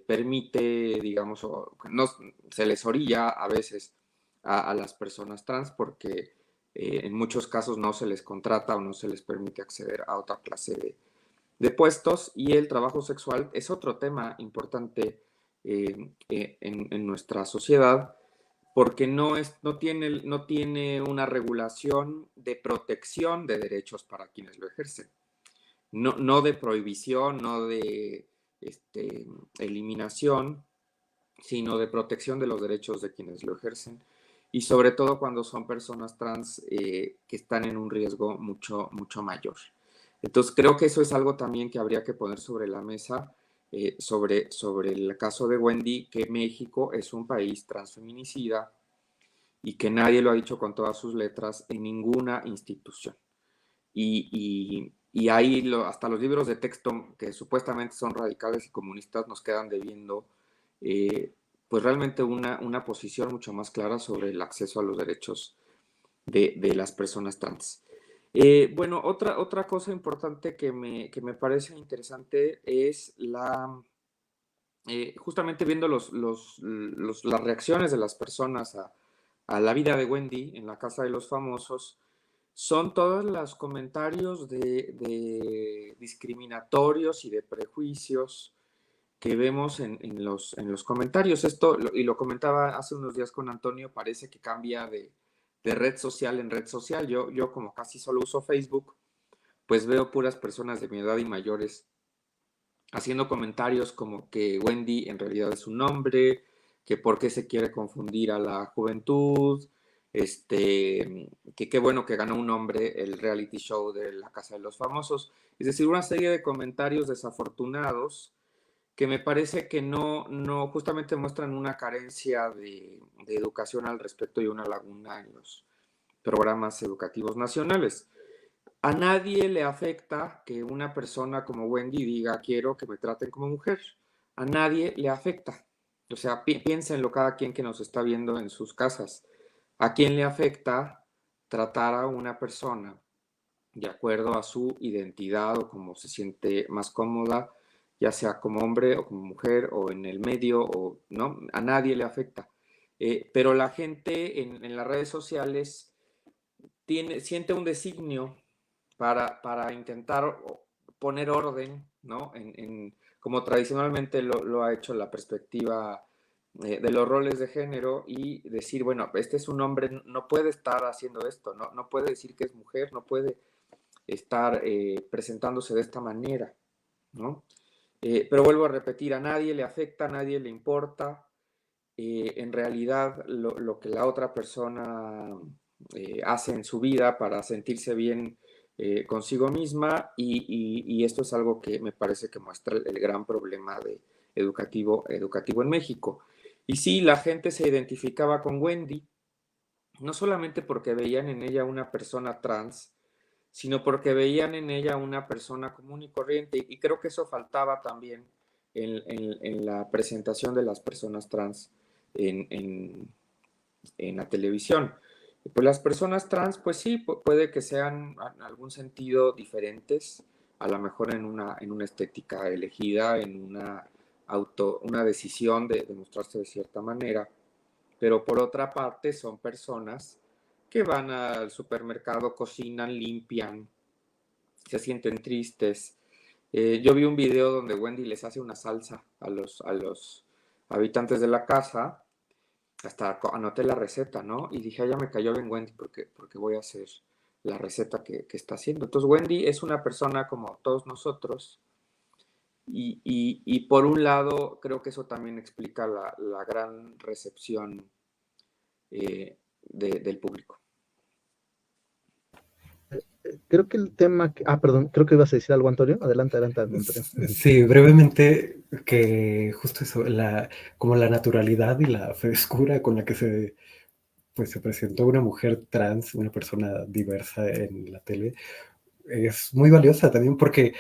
permite, digamos, o no, se les orilla a veces a las personas trans porque en muchos casos no se les contrata o no se les permite acceder a otra clase de puestos, y el trabajo sexual es otro tema importante en nuestra sociedad porque no tiene una regulación de protección de derechos para quienes lo ejercen. No de prohibición, no de eliminación, sino de protección de los derechos de quienes lo ejercen. Y sobre todo cuando son personas trans que están en un riesgo mucho, mucho mayor. Entonces creo que eso es algo también que habría que poner sobre la mesa, sobre el caso de Wendy, que México es un país transfeminicida y que nadie lo ha dicho con todas sus letras en ninguna institución. Y ahí hasta los libros de texto que supuestamente son radicales y comunistas nos quedan debiendo pues realmente una posición mucho más clara sobre el acceso a los derechos de las personas trans. Bueno, otra cosa importante que me parece interesante es justamente viendo las reacciones de las personas a la vida de Wendy en la Casa de los Famosos, son todos los comentarios de discriminatorios y de prejuicios que vemos en los comentarios. Esto, y lo comentaba hace unos días con Antonio, parece que cambia de red social en red social. Yo como casi solo uso Facebook, pues veo puras personas de mi edad y mayores haciendo comentarios como que Wendy en realidad es un nombre, que por qué se quiere confundir a la juventud, que qué bueno que ganó un hombre el reality show de la Casa de los Famosos. Es decir, una serie de comentarios desafortunados que me parece que no justamente muestran una carencia de educación al respecto y una laguna en los programas educativos nacionales. A nadie le afecta que una persona como Wendy diga quiero que me traten como mujer. A nadie le afecta. O sea, piénsenlo cada quien que nos está viendo en sus casas. ¿A quién le afecta tratar a una persona de acuerdo a su identidad o como se siente más cómoda, ya sea como hombre o como mujer o en el medio o no? A nadie le afecta. Pero la gente en las redes sociales siente un designio para intentar poner orden, ¿no? Como tradicionalmente lo ha hecho la perspectiva de los roles de género y decir, bueno, este es un hombre, no puede estar haciendo esto, no puede decir que es mujer, no puede estar presentándose de esta manera, ¿no? Pero vuelvo a repetir, a nadie le afecta, a nadie le importa, en realidad lo que la otra persona hace en su vida para sentirse bien consigo misma y esto es algo que me parece que muestra el gran problema educativo en México. Y sí, la gente se identificaba con Wendy, no solamente porque veían en ella una persona trans, sino porque veían en ella una persona común y corriente. Y creo que eso faltaba también en la presentación de las personas trans en, en, en la televisión. Pues las personas trans, pues sí, puede que sean en algún sentido diferentes, a lo mejor en una estética elegida, en una decisión de mostrarse de cierta manera, pero por otra parte son personas que van al supermercado, cocinan, limpian, se sienten tristes. Yo vi un video donde Wendy les hace una salsa a los habitantes de la casa, hasta anoté la receta, ¿no? Y dije, ya me cayó bien Wendy porque voy a hacer la receta que está haciendo. Entonces Wendy es una persona como todos nosotros y por un lado creo que eso también explica la gran recepción del público. Creo que el tema, perdón, creo que ibas a decir algo, Antonio. Adelante, Antonio. Sí, brevemente, que justo eso, como la naturalidad y la frescura con la que se presentó una mujer trans, una persona diversa en la tele, es muy valiosa también porque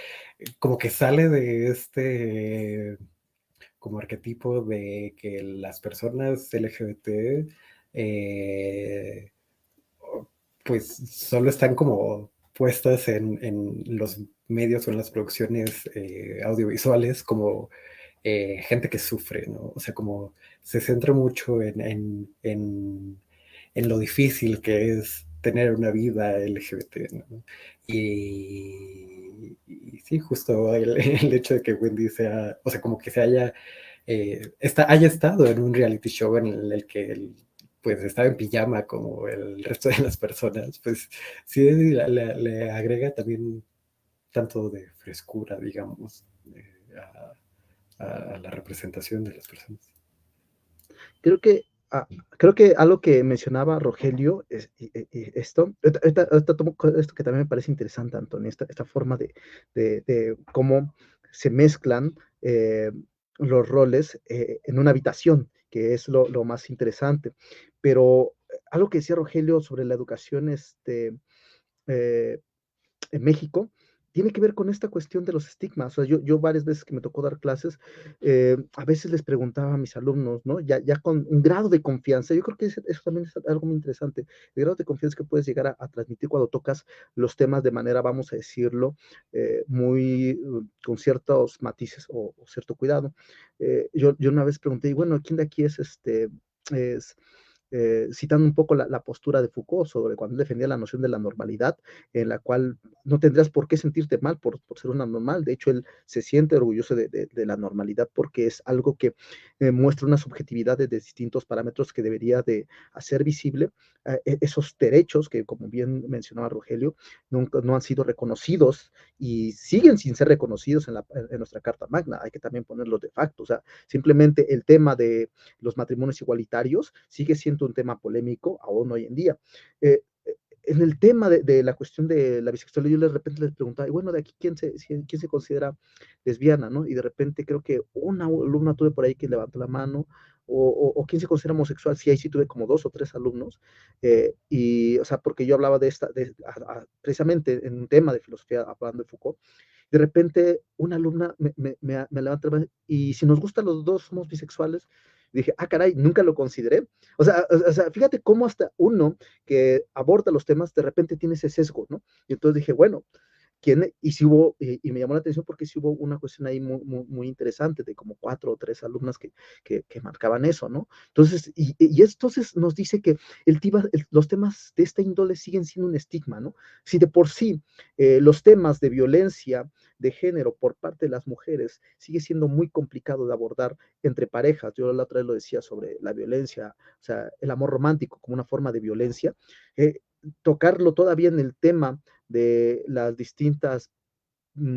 como que sale de este como arquetipo de que las personas LGBT pues solo están como puestas en los medios o en las producciones audiovisuales como gente que sufre, ¿no? O sea, como se centra mucho en lo difícil que es tener una vida LGBT, ¿no? Y sí, justo el hecho de que Wendy sea, o sea, como que se haya, haya estado en un reality show en el que pues estaba en pijama como el resto de las personas, pues sí le agrega también tanto de frescura, digamos, a la representación de las personas. Creo que, creo que algo que mencionaba Rogelio es esto, ahorita tomo esto que también me parece interesante, Antonio, esta forma de cómo se mezclan los roles en una habitación, que es lo más interesante. Pero algo que decía Rogelio sobre la educación eh, en México, tiene que ver con esta cuestión de los estigmas. O sea, yo varias veces que me tocó dar clases, a veces les preguntaba a mis alumnos, ¿no? Ya con un grado de confianza, yo creo que eso también es algo muy interesante, el grado de confianza que puedes llegar a transmitir cuando tocas los temas de manera, vamos a decirlo, muy con ciertos matices o cierto cuidado. Yo una vez pregunté, y bueno, ¿quién de aquí es citando un poco la postura de Foucault sobre cuando él defendía la noción de la normalidad, en la cual no tendrías por qué sentirte mal por ser una normal. De hecho, él se siente orgulloso de la normalidad porque es algo que muestra una subjetividad de distintos parámetros que debería de hacer visible esos derechos que, como bien mencionaba Rogelio, nunca, no han sido reconocidos y siguen sin ser reconocidos en nuestra Carta Magna. Hay que también ponerlos de facto. O sea, simplemente el tema de los matrimonios igualitarios sigue siendo un tema polémico aún hoy en día. En el tema de la cuestión de la bisexualidad, yo de repente les preguntaba, y bueno, de aquí, ¿quién se considera lesbiana, no? Y de repente creo que una alumna tuve por ahí que levantó la mano, o quién se considera homosexual, sí, ahí sí tuve como 2 o 3 alumnos, y, o sea, porque yo hablaba precisamente en un tema de filosofía, hablando de Foucault, de repente una alumna me levanta y si nos gustan los dos, somos bisexuales. Y dije, caray, nunca lo consideré. O sea, fíjate cómo hasta uno que aborda los temas de repente tiene ese sesgo, ¿no? Y entonces dije, bueno, y si hubo, y me llamó la atención porque sí hubo una cuestión ahí muy interesante de como 4 o 3 alumnas que marcaban eso, ¿no? Entonces, entonces nos dice que los temas de esta índole siguen siendo un estigma, ¿no? Si de por sí los temas de violencia de género por parte de las mujeres sigue siendo muy complicado de abordar entre parejas, yo la otra vez lo decía sobre la violencia, o sea, el amor romántico como una forma de violencia, tocarlo todavía en el tema de las distintas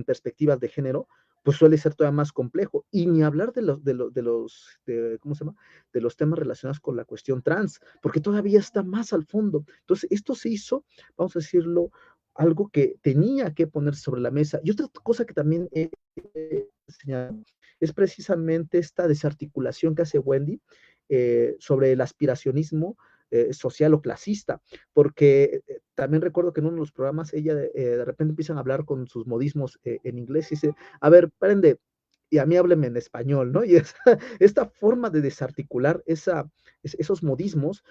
perspectivas de género, pues suele ser todavía más complejo. Y ni hablar ¿cómo se llama? De los temas relacionados con la cuestión trans, porque todavía está más al fondo. Entonces, esto se hizo, vamos a decirlo, algo que tenía que ponerse sobre la mesa. Y otra cosa que también he señalado es precisamente esta desarticulación que hace Wendy sobre el aspiracionismo social o clasista, porque también recuerdo que en uno de los programas ella de repente empiezan a hablar con sus modismos en inglés y dice, a ver, prende, y a mí hábleme en español, ¿no? Y esta forma de desarticular esos modismos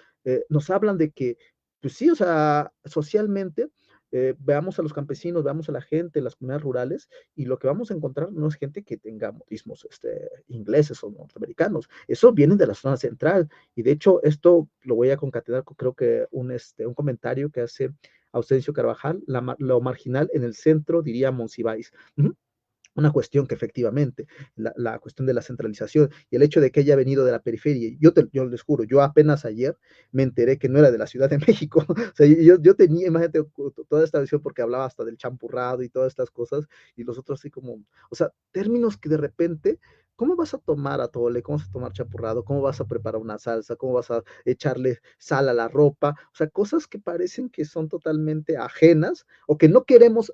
nos hablan de que, pues sí, o sea, socialmente veamos a los campesinos, veamos a la gente, las comunidades rurales, y lo que vamos a encontrar no es gente que tenga modismos ingleses o norteamericanos, eso viene de la zona central, y de hecho esto lo voy a concatenar con creo que un comentario que hace Ausencio Carvajal, lo marginal en el centro, diría Monsiváis. Una cuestión que efectivamente, la cuestión de la centralización y el hecho de que haya venido de la periferia, yo les juro, yo apenas ayer me enteré que no era de la Ciudad de México, o sea, yo tenía, imagínate, toda esta visión porque hablaba hasta del champurrado y todas estas cosas, y los otros así como, o sea, términos que de repente, ¿cómo vas a tomar atole? ¿Cómo vas a tomar champurrado? ¿Cómo vas a preparar una salsa? ¿Cómo vas a echarle sal a la ropa? O sea, cosas que parecen que son totalmente ajenas o que no queremos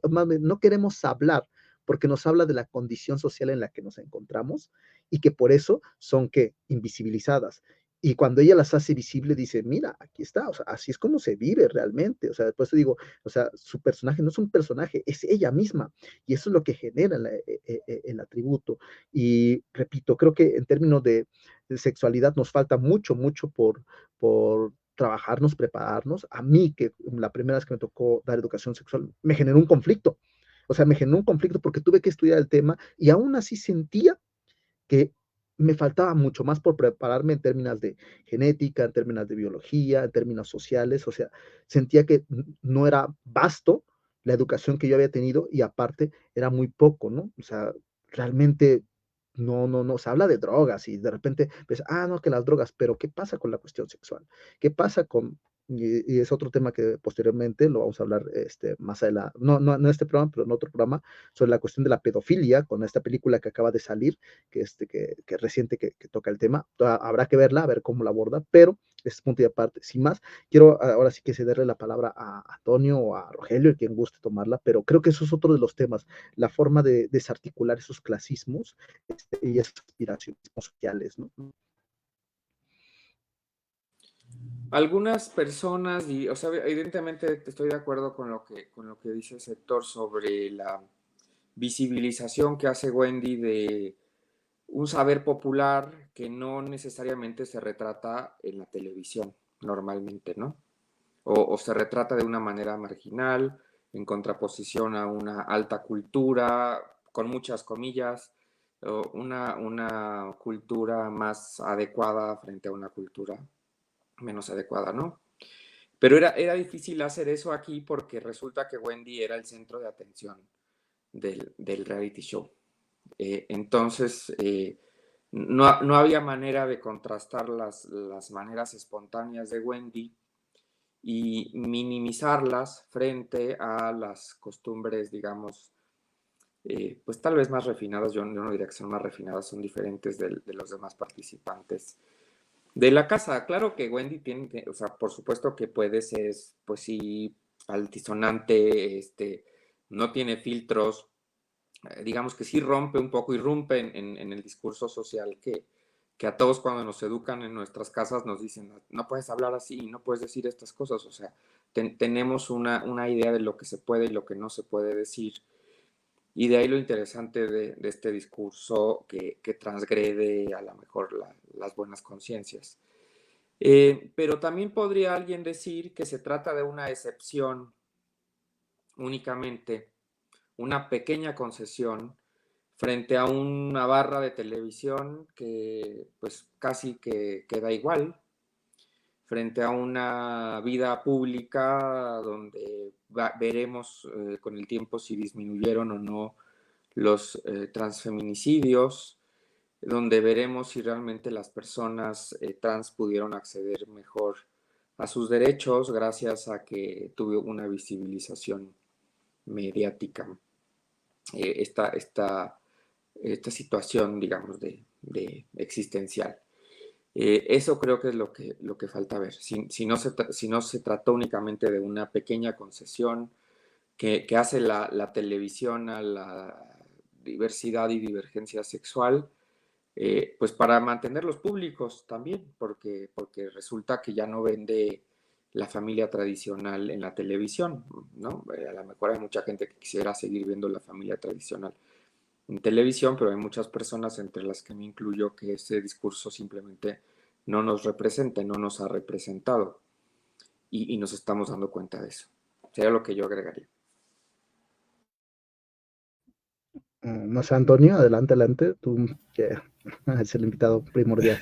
hablar porque nos habla de la condición social en la que nos encontramos y que por eso son que invisibilizadas. Y cuando ella las hace visible, dice, mira, aquí está, o sea, así es como se vive realmente. O sea, después te digo, o sea, su personaje no es un personaje, es ella misma. Y eso es lo que genera el atributo. Y repito, creo que en términos de sexualidad nos falta mucho, mucho por trabajarnos, prepararnos. A mí, que la primera vez que me tocó dar educación sexual, me generó un conflicto. O sea, me generó un conflicto porque tuve que estudiar el tema y aún así sentía que me faltaba mucho más por prepararme en términos de genética, en términos de biología, en términos sociales, o sea, sentía que no era vasto la educación que yo había tenido y aparte era muy poco, ¿no? O sea, realmente no, se habla de drogas y de repente, pues, no, que las drogas, pero ¿qué pasa con la cuestión sexual? ¿Qué pasa y es otro tema que posteriormente lo vamos a hablar más adelante, no en este programa, pero en otro programa, sobre la cuestión de la pedofilia, con esta película que acaba de salir, que reciente que toca el tema. Habrá que verla, a ver cómo la aborda, pero es punto y aparte. Sin más, quiero ahora sí que cederle la palabra a Antonio o a Rogelio, quien guste tomarla, pero creo que eso es otro de los temas, la forma de desarticular esos clasismos y esas aspiraciones sociales, ¿no? Algunas personas, o sea, evidentemente estoy de acuerdo con lo que dice el sector sobre la visibilización que hace Wendy de un saber popular que no necesariamente se retrata en la televisión normalmente, ¿no? O se retrata de una manera marginal, en contraposición a una alta cultura, con muchas comillas, o una cultura más adecuada frente a una cultura menos adecuada, ¿no? Pero era difícil hacer eso aquí porque resulta que Wendy era el centro de atención del reality show. Entonces, no había manera de contrastar las maneras espontáneas de Wendy y minimizarlas frente a las costumbres, digamos, pues tal vez más refinadas. Yo no diría que son más refinadas, son diferentes de los demás participantes de la casa. Claro que Wendy tiene, o sea, por supuesto que puede ser, pues sí, altisonante, no tiene filtros, digamos que sí rompe un poco, irrumpe en el discurso social que a todos cuando nos educan en nuestras casas nos dicen, no puedes hablar así, no puedes decir estas cosas, o sea, tenemos una idea de lo que se puede y lo que no se puede decir. Y de ahí lo interesante de este discurso que transgrede a lo mejor las buenas conciencias. Pero también podría alguien decir que se trata de una excepción únicamente, una pequeña concesión frente a una barra de televisión que pues casi que queda igual, frente a una vida pública donde veremos con el tiempo si disminuyeron o no los transfeminicidios, donde veremos si realmente las personas trans pudieron acceder mejor a sus derechos gracias a que tuvo una visibilización mediática. Esta esta situación, digamos, de existencial. Eso creo que es lo que falta ver. Si no se trató únicamente de una pequeña concesión que hace la televisión a la diversidad y divergencia sexual, pues para mantener los públicos también, porque resulta que ya no vende la familia tradicional en la televisión, ¿no? A lo mejor hay mucha gente que quisiera seguir viendo la familia tradicional en televisión, pero hay muchas personas, entre las que me incluyo, que ese discurso simplemente no nos representa, no nos ha representado, y nos estamos dando cuenta de eso. Sería lo que yo agregaría. No sé, Antonio, adelante, adelante, tú que es el invitado primordial.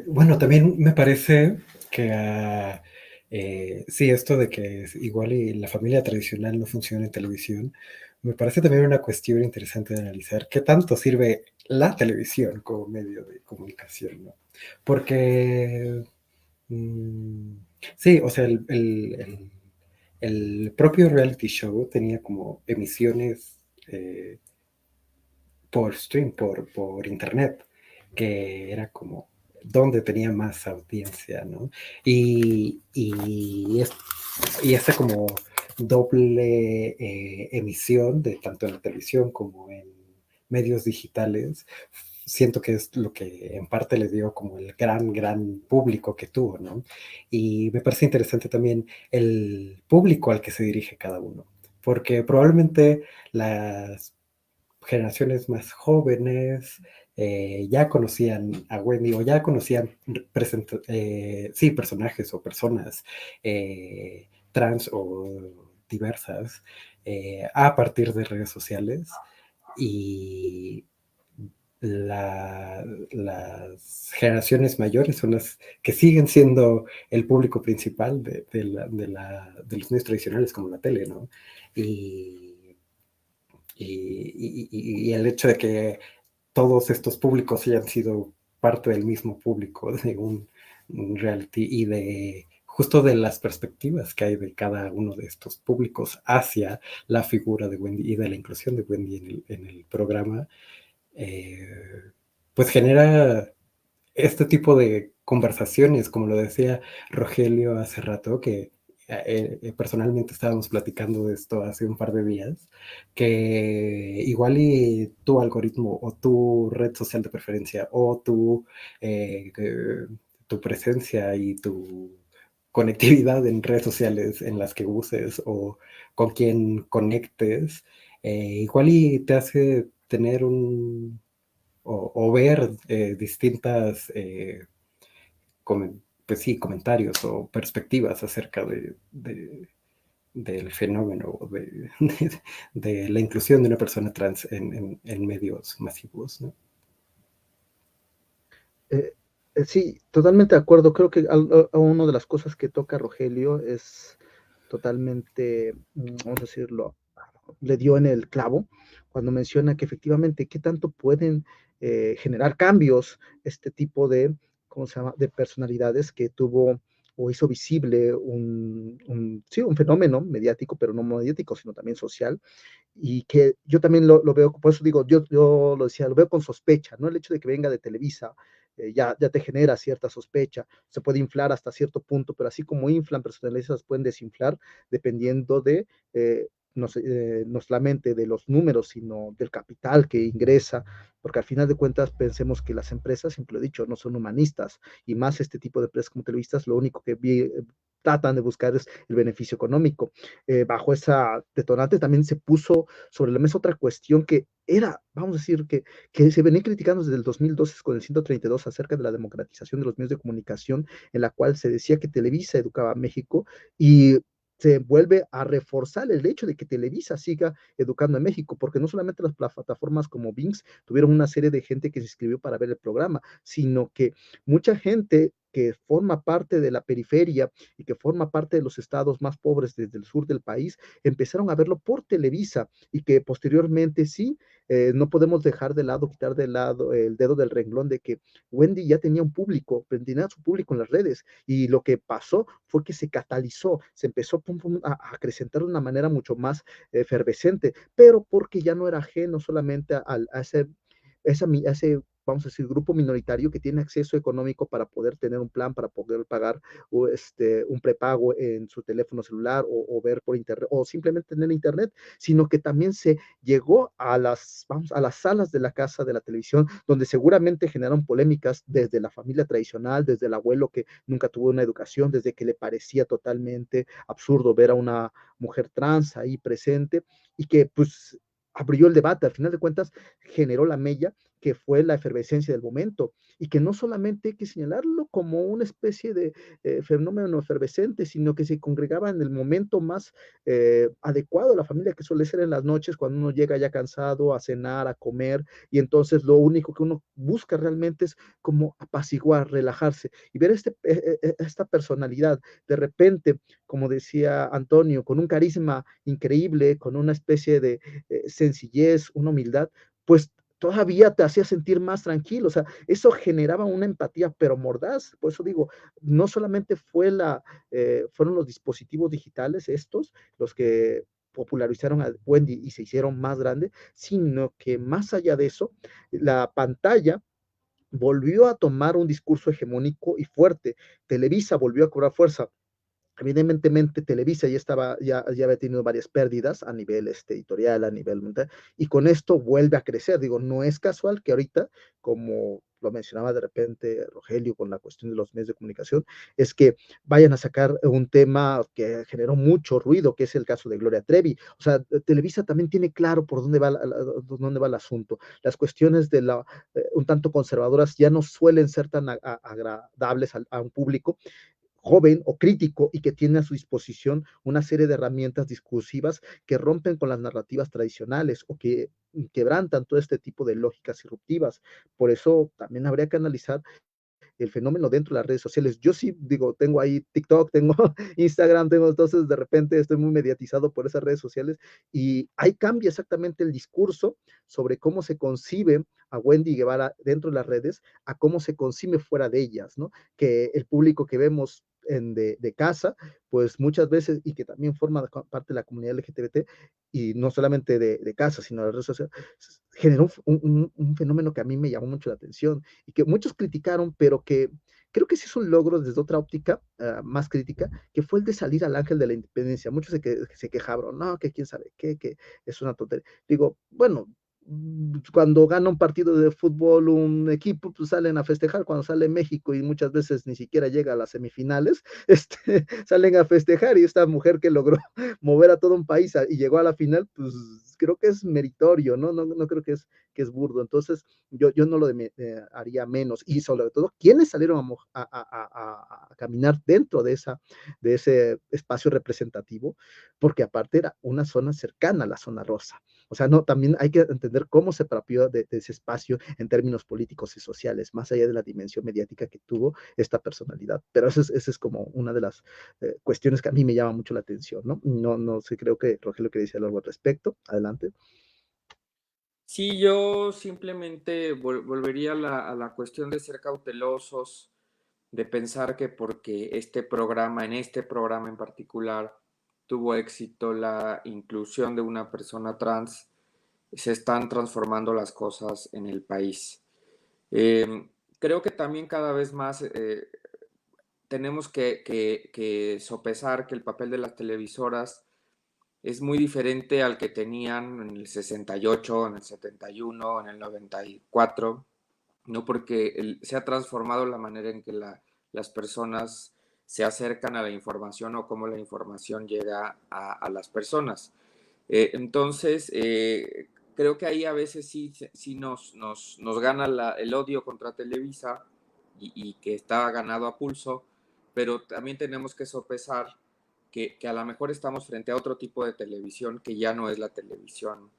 Bueno, también me parece que sí, esto de que igual y la familia tradicional no funciona en televisión, me parece también una cuestión interesante de analizar qué tanto sirve la televisión como medio de comunicación, ¿no? Porque, mm, sí, o sea, el propio reality show tenía como emisiones por stream, por internet, que era como donde tenía más audiencia, ¿no? Y esa como doble emisión de tanto en la televisión como en medios digitales, siento que es lo que en parte le dio como el gran público que tuvo, ¿no? Y me parece interesante también el público al que se dirige cada uno, porque probablemente las generaciones más jóvenes ya conocían a Wendy o ya conocían sí, personajes o personas trans o diversas a partir de redes sociales y las generaciones mayores son las que siguen siendo el público principal de los medios tradicionales como la tele, ¿no? Y y el hecho de que todos estos públicos hayan sido parte del mismo público de un reality y de justo de las perspectivas que hay de cada uno de estos públicos hacia la figura de Wendy y de la inclusión de Wendy en el programa, pues genera este tipo de conversaciones, como lo decía Rogelio hace rato, que personalmente estábamos platicando de esto hace un par de días, que igual y tu algoritmo o tu red social de preferencia o tu presencia y tu conectividad en redes sociales en las que uses o con quien conectes, igual y te hace tener o ver distintas pues sí, comentarios o perspectivas acerca del fenómeno de la inclusión de una persona trans en medios masivos, ¿no? Sí, totalmente de acuerdo. Creo que una de las cosas que toca Rogelio es totalmente, vamos a decirlo, le dio en el clavo cuando menciona que efectivamente qué tanto pueden generar cambios este tipo de, ¿cómo se llama?, de personalidades que tuvo o hizo visible sí, un fenómeno mediático, pero no mediático, sino también social, y que yo también lo veo, por eso digo, yo lo decía, lo veo con sospecha, ¿no? El hecho de que venga de Televisa ya te genera cierta sospecha, se puede inflar hasta cierto punto, pero así como inflan personalidades, pueden desinflar dependiendo de, no solamente de los números, sino del capital que ingresa, porque al final de cuentas pensemos que las empresas, siempre lo he dicho, no son humanistas, y más este tipo de empresas como televistas, lo único que tratan de buscar es el beneficio económico. Bajo esa detonante también se puso sobre la mesa otra cuestión que era, vamos a decir, que se venía criticando desde el 2012 con el 132 acerca de la democratización de los medios de comunicación, en la cual se decía que Televisa educaba a México y se vuelve a reforzar el hecho de que Televisa siga educando a México, porque no solamente las plataformas como Vinx tuvieron una serie de gente que se inscribió para ver el programa, sino que mucha gente que forma parte de la periferia y que forma parte de los estados más pobres desde el sur del país, empezaron a verlo por Televisa y que posteriormente sí no podemos dejar de lado, quitar de lado el dedo del renglón de que Wendy ya tenía un público, tenía su público en las redes, y lo que pasó fue que se catalizó, se empezó a acrecentar de una manera mucho más efervescente, pero porque ya no era ajeno solamente a ese, vamos a decir, grupo minoritario que tiene acceso económico para poder tener un plan, para poder pagar un prepago en su teléfono celular o ver por internet o simplemente tener internet, sino que también se llegó a las salas de la casa de la televisión, donde seguramente generaron polémicas desde la familia tradicional, desde el abuelo que nunca tuvo una educación, desde que le parecía totalmente absurdo ver a una mujer trans ahí presente y que pues abrió el debate, al final de cuentas generó la mella que fue la efervescencia del momento y que no solamente hay que señalarlo como una especie de fenómeno efervescente, sino que se congregaba en el momento más adecuado a la familia, que suele ser en las noches cuando uno llega ya cansado a cenar, a comer, y entonces lo único que uno busca realmente es como apaciguar, relajarse y ver esta personalidad de repente, como decía Antonio, con un carisma increíble, con una especie de sencillez, una humildad, pues todavía te hacía sentir más tranquilo, o sea, eso generaba una empatía, pero mordaz, por eso digo, no solamente fueron los dispositivos digitales estos los que popularizaron a Wendy y se hicieron más grande, sino que más allá de eso, la pantalla volvió a tomar un discurso hegemónico y fuerte, Televisa volvió a cobrar fuerza, evidentemente Televisa ya había tenido varias pérdidas a nivel editorial, a nivel mundial, y con esto vuelve a crecer. Digo, no es casual que ahorita, como lo mencionaba de repente Rogelio con la cuestión de los medios de comunicación, es que vayan a sacar un tema que generó mucho ruido, que es el caso de Gloria Trevi. O sea, Televisa también tiene claro por dónde va el asunto. Las cuestiones de un tanto conservadoras ya no suelen ser tan agradables a un público joven o crítico y que tiene a su disposición una serie de herramientas discursivas que rompen con las narrativas tradicionales o que quebrantan todo este tipo de lógicas disruptivas. Por eso también habría que analizar el fenómeno dentro de las redes sociales. Yo sí digo, tengo ahí TikTok, tengo Instagram, entonces de repente estoy muy mediatizado por esas redes sociales y ahí cambia exactamente el discurso sobre cómo se concibe a Wendy Guevara dentro de las redes, a cómo se concibe fuera de ellas, ¿no? Que el público que vemos de casa, pues muchas veces, y que también forma parte de la comunidad LGBT, y no solamente de casa, sino de las redes sociales, generó un fenómeno que a mí me llamó mucho la atención y que muchos criticaron, pero que creo que sí es un logro desde otra óptica más crítica, que fue el de salir al ángel de la independencia. Muchos se quejaron, no, que quién sabe qué, que es una tontería. Digo, bueno, cuando gana un partido de fútbol un equipo, pues salen a festejar, cuando sale México y muchas veces ni siquiera llega a las semifinales, salen a festejar y esta mujer que logró mover a todo un país y llegó a la final, pues creo que es meritorio, ¿no? No creo que es burdo. Entonces, yo no lo haría menos. Y sobre todo, ¿quiénes salieron a caminar dentro de ese espacio representativo? Porque aparte era una zona cercana a la zona rosa. O sea, no, también hay que entender cómo se apropió de ese espacio en términos políticos y sociales, más allá de la dimensión mediática que tuvo esta personalidad. Pero esa es como una de las cuestiones que a mí me llama mucho la atención, ¿no? No sé, creo que Rogelio quería decir algo al respecto. Adelante. Sí, yo simplemente volvería a la cuestión de ser cautelosos, de pensar que porque en este programa en particular, tuvo éxito la inclusión de una persona trans, se están transformando las cosas en el país. Creo que también cada vez más tenemos que sopesar que el papel de las televisoras es muy diferente al que tenían en el 68, en el 71, en el 94, ¿no? Porque se ha transformado la manera en que las personas se acercan a la información o cómo la información llega a las personas. Entonces, creo que ahí a veces sí nos gana el odio contra Televisa y que está ganado a pulso, pero también tenemos que sopesar que a lo mejor estamos frente a otro tipo de televisión que ya no es la televisión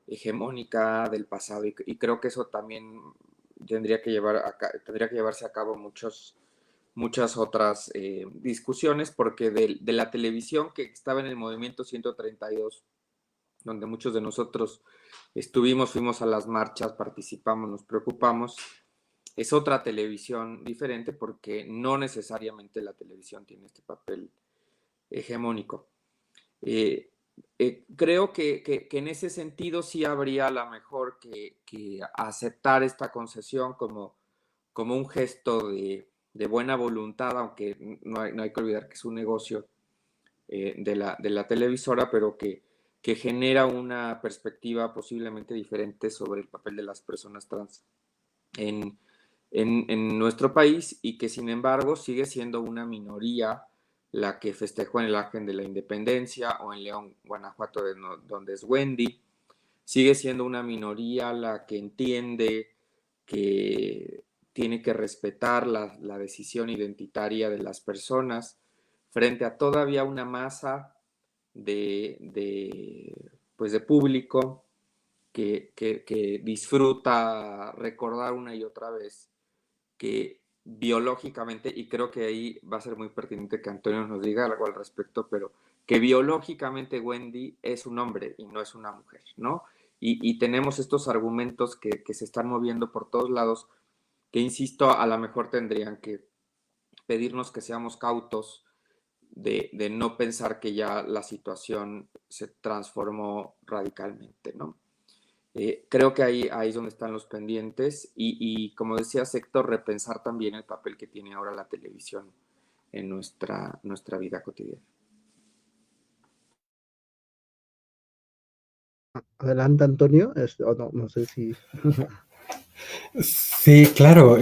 hegemónica del pasado y creo que eso también tendría que llevarse a cabo muchas otras discusiones porque de la televisión que estaba en el movimiento 132, donde muchos de nosotros fuimos a las marchas, participamos, nos preocupamos. Es otra televisión diferente porque no necesariamente la televisión tiene este papel hegemónico. Creo que en ese sentido sí habría a lo mejor que aceptar esta concesión como un gesto de buena voluntad, aunque no hay que olvidar que es un negocio de la televisora, pero que genera una perspectiva posiblemente diferente sobre el papel de las personas trans en nuestro país, y que sin embargo sigue siendo una minoría la que festejó en el Ángel de la Independencia o en León, Guanajuato, donde es Wendy. Sigue siendo una minoría la que entiende que tiene que respetar la decisión identitaria de las personas frente a todavía una masa pues de público que disfruta recordar una y otra vez que biológicamente, y creo que ahí va a ser muy pertinente que Antonio nos diga algo al respecto, pero que biológicamente Wendy es un hombre y no es una mujer, ¿no? Y tenemos estos argumentos que se están moviendo por todos lados, que insisto, a lo mejor tendrían que pedirnos que seamos cautos de no pensar que ya la situación se transformó radicalmente, ¿no? Creo que ahí es donde están los pendientes y como decía Héctor, repensar también el papel que tiene ahora la televisión en nuestra vida cotidiana. Adelante, Antonio. No sé si... Sí, claro.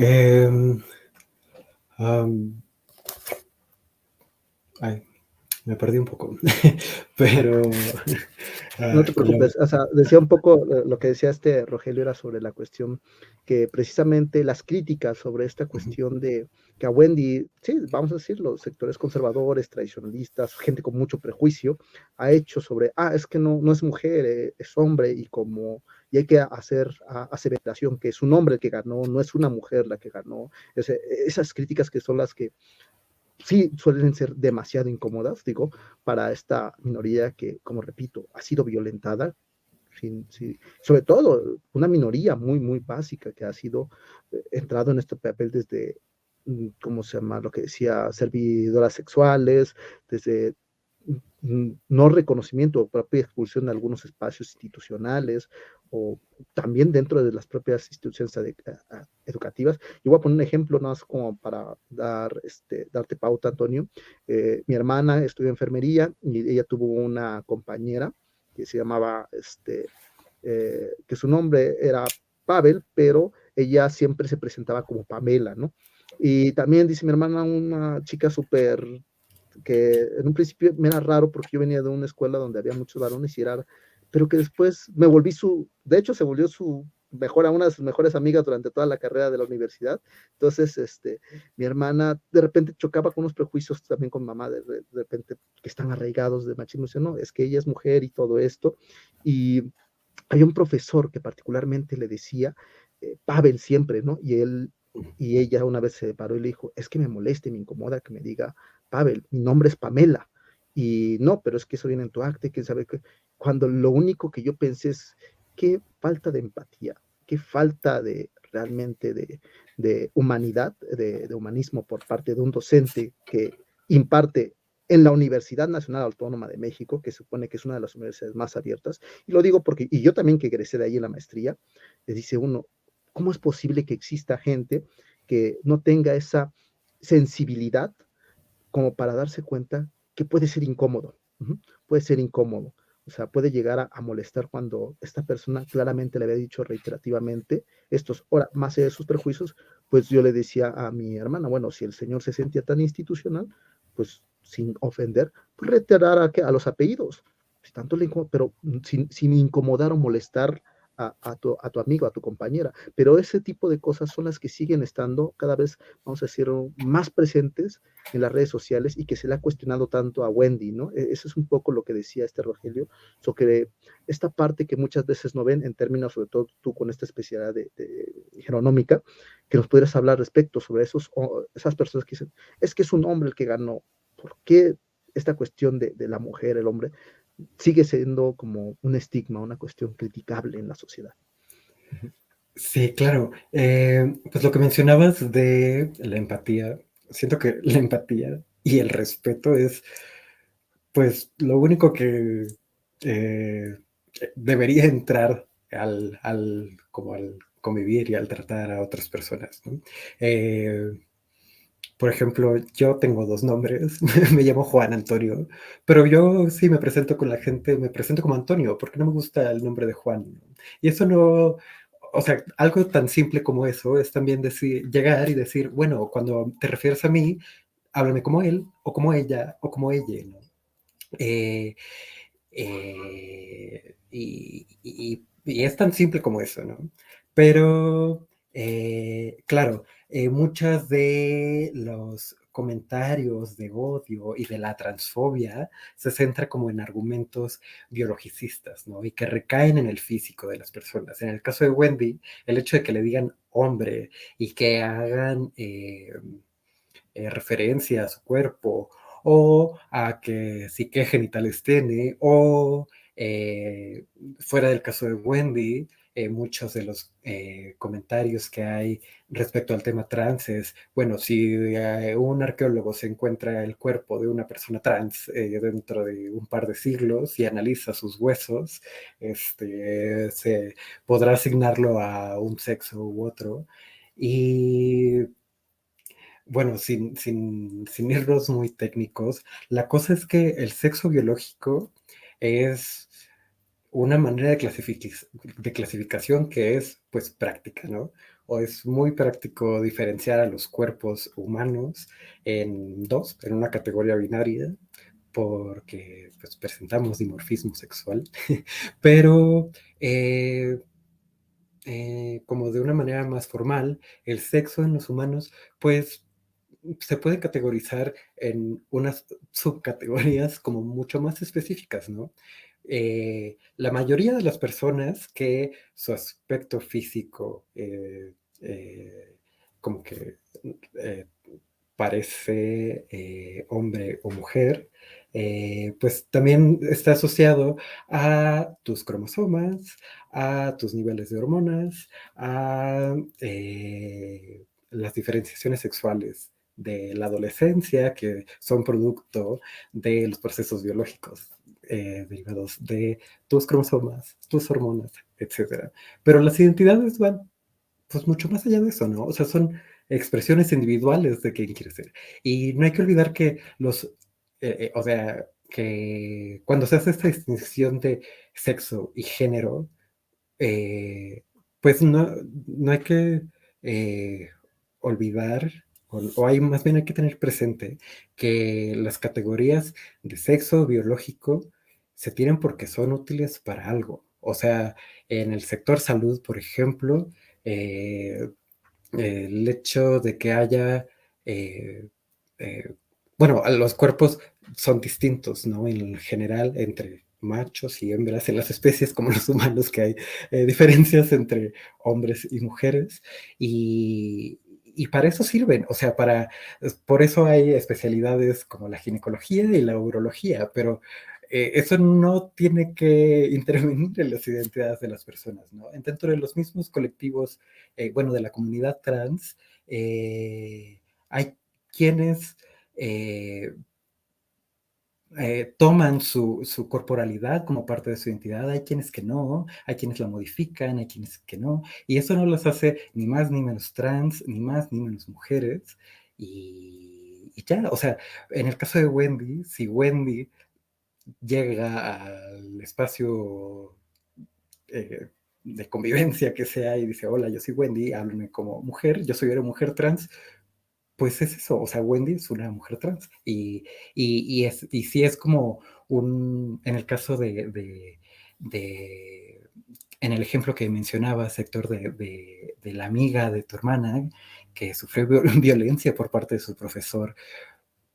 Ay, me perdí un poco, pero... No te preocupes, o sea, decía un poco lo que decía Rogelio era sobre la cuestión que precisamente las críticas sobre esta cuestión de que a Wendy, sí, vamos a decirlo, sectores conservadores, tradicionalistas, gente con mucho prejuicio, ha hecho sobre, es que no es mujer, es hombre, y hay que hacer aseveración que es un hombre el que ganó, no es una mujer la que ganó. Esas críticas que son las que sí suelen ser demasiado incómodas, digo, para esta minoría que, como repito, ha sido violentada, sobre todo una minoría muy, muy básica que ha sido entrado en este papel desde, ¿cómo se llama? Lo que decía, servidoras sexuales, desde no reconocimiento o propia expulsión de algunos espacios institucionales o también dentro de las propias instituciones educativas. Yo voy a poner un ejemplo nada más como para darte pauta, Antonio. Mi hermana estudió enfermería y ella tuvo una compañera que se llamaba, que su nombre era Pavel, pero ella siempre se presentaba como Pamela, ¿no? Y también dice mi hermana, una chica súper que en un principio me era raro porque yo venía de una escuela donde había muchos varones y era, pero que después me volví de hecho se volvió una de sus mejores amigas durante toda la carrera de la universidad. Entonces, mi hermana de repente chocaba con unos prejuicios también con mamá, de repente que están arraigados de machismo, dice, no, es que ella es mujer y todo esto. Y había un profesor que particularmente le decía, Pavel siempre, ¿no? Y ella una vez se paró y le dijo, es que me molesta y me incomoda que me diga Pavel, mi nombre es Pamela. Y no, pero es que eso viene en tu acta, quién sabe qué. Cuando lo único que yo pensé es, qué falta de empatía, qué falta de realmente de humanidad, de humanismo por parte de un docente que imparte en la Universidad Nacional Autónoma de México, que supone que es una de las universidades más abiertas, y lo digo porque, y yo también que egresé de ahí en la maestría, le dice uno, ¿cómo es posible que exista gente que no tenga esa sensibilidad como para darse cuenta que puede ser incómodo? Puede ser incómodo, o sea, puede llegar a molestar cuando esta persona claramente le había dicho reiterativamente estos, ahora, más allá de sus prejuicios, pues yo le decía a mi hermana, bueno, si el señor se sentía tan institucional, pues sin ofender, pues reiterar a los apellidos, si tanto le incomoda, pero sin incomodar o molestar a tu amigo, a tu compañera. Pero ese tipo de cosas son las que siguen estando cada vez, vamos a decir, más presentes en las redes sociales y que se le ha cuestionado tanto a Wendy, ¿no? Eso es un poco lo que decía Rogelio, sobre esta parte que muchas veces no ven en términos, sobre todo tú con esta especialidad de geronómica, que nos pudieras hablar respecto sobre esas personas que dicen, es que es un hombre el que ganó. ¿Por qué esta cuestión de la mujer, el hombre, sigue siendo como un estigma, una cuestión criticable en la sociedad. Sí, claro. Pues lo que mencionabas de la empatía, siento que la empatía y el respeto es, pues, lo único que eh, debería entrar como al convivir y al tratar a otras personas, ¿no? Por ejemplo, yo tengo 2 nombres, me llamo Juan Antonio, pero yo sí me presento con la gente, me presento como Antonio, porque no me gusta el nombre de Juan, ¿no? Y eso no, o sea, algo tan simple como eso es también decir, llegar y decir, bueno, cuando te refieres a mí, háblame como él, o como ella, o como ella, ¿no? Eh, y es tan simple como eso, ¿no? Pero, claro, muchos de los comentarios de odio y de la transfobia se centra como en argumentos biologicistas, ¿no? Y que recaen en el físico de las personas. En el caso de Wendy, el hecho de que le digan hombre y que hagan referencia a su cuerpo o a que sí qué genitales tiene o fuera del caso de Wendy, muchos de los comentarios que hay respecto al tema trans es, bueno, si un arqueólogo se encuentra el cuerpo de una persona trans dentro de un par de siglos y analiza sus huesos, se podrá asignarlo a un sexo u otro. Y bueno, sin irnos muy técnicos, la cosa es que el sexo biológico es una manera de clasificación que es pues práctica, ¿no? O es muy práctico diferenciar a los cuerpos humanos en dos, en una categoría binaria, porque pues presentamos dimorfismo sexual, pero como de una manera más formal, el sexo en los humanos, pues se puede categorizar en unas subcategorías como mucho más específicas, ¿no? La mayoría de las personas que su aspecto físico como que eh, parece hombre o mujer, pues también está asociado a tus cromosomas, a tus niveles de hormonas, a las diferenciaciones sexuales de la adolescencia, que son producto de los procesos biológicos derivados de tus cromosomas, tus hormonas, etcétera. Pero las identidades van pues mucho más allá de eso, ¿no? O sea, son expresiones individuales de quién quiere ser. Y no hay que olvidar que o sea, que cuando se hace esta distinción de sexo y género, eh, pues no hay que eh, olvidar, o hay más bien hay que tener presente que las categorías de sexo biológico se tienen porque son útiles para algo. O sea, en el sector salud, por ejemplo, eh, el hecho de que haya, eh, eh, bueno, los cuerpos son distintos, ¿no? En general, entre machos y hembras, en las especies como los humanos, que hay diferencias entre hombres y mujeres, y para eso sirven, o sea, por eso hay especialidades como la ginecología y la urología, pero eso no tiene que intervenir en las identidades de las personas, ¿no? Dentro de los mismos colectivos bueno, de la comunidad trans, hay quienes eh, toman su corporalidad como parte de su identidad, hay quienes que no, hay quienes la modifican, hay quienes que no, y eso no los hace ni más ni menos trans, ni más ni menos mujeres, y ya, o sea, en el caso de Wendy, si Wendy llega al espacio de convivencia que sea y dice, hola, yo soy Wendy, háblame como mujer, yo soy una mujer trans, pues es eso, o sea, Wendy es una mujer trans. Y sí es como en el caso en el ejemplo que mencionabas, Héctor, de la amiga de tu hermana que sufrió violencia por parte de su profesor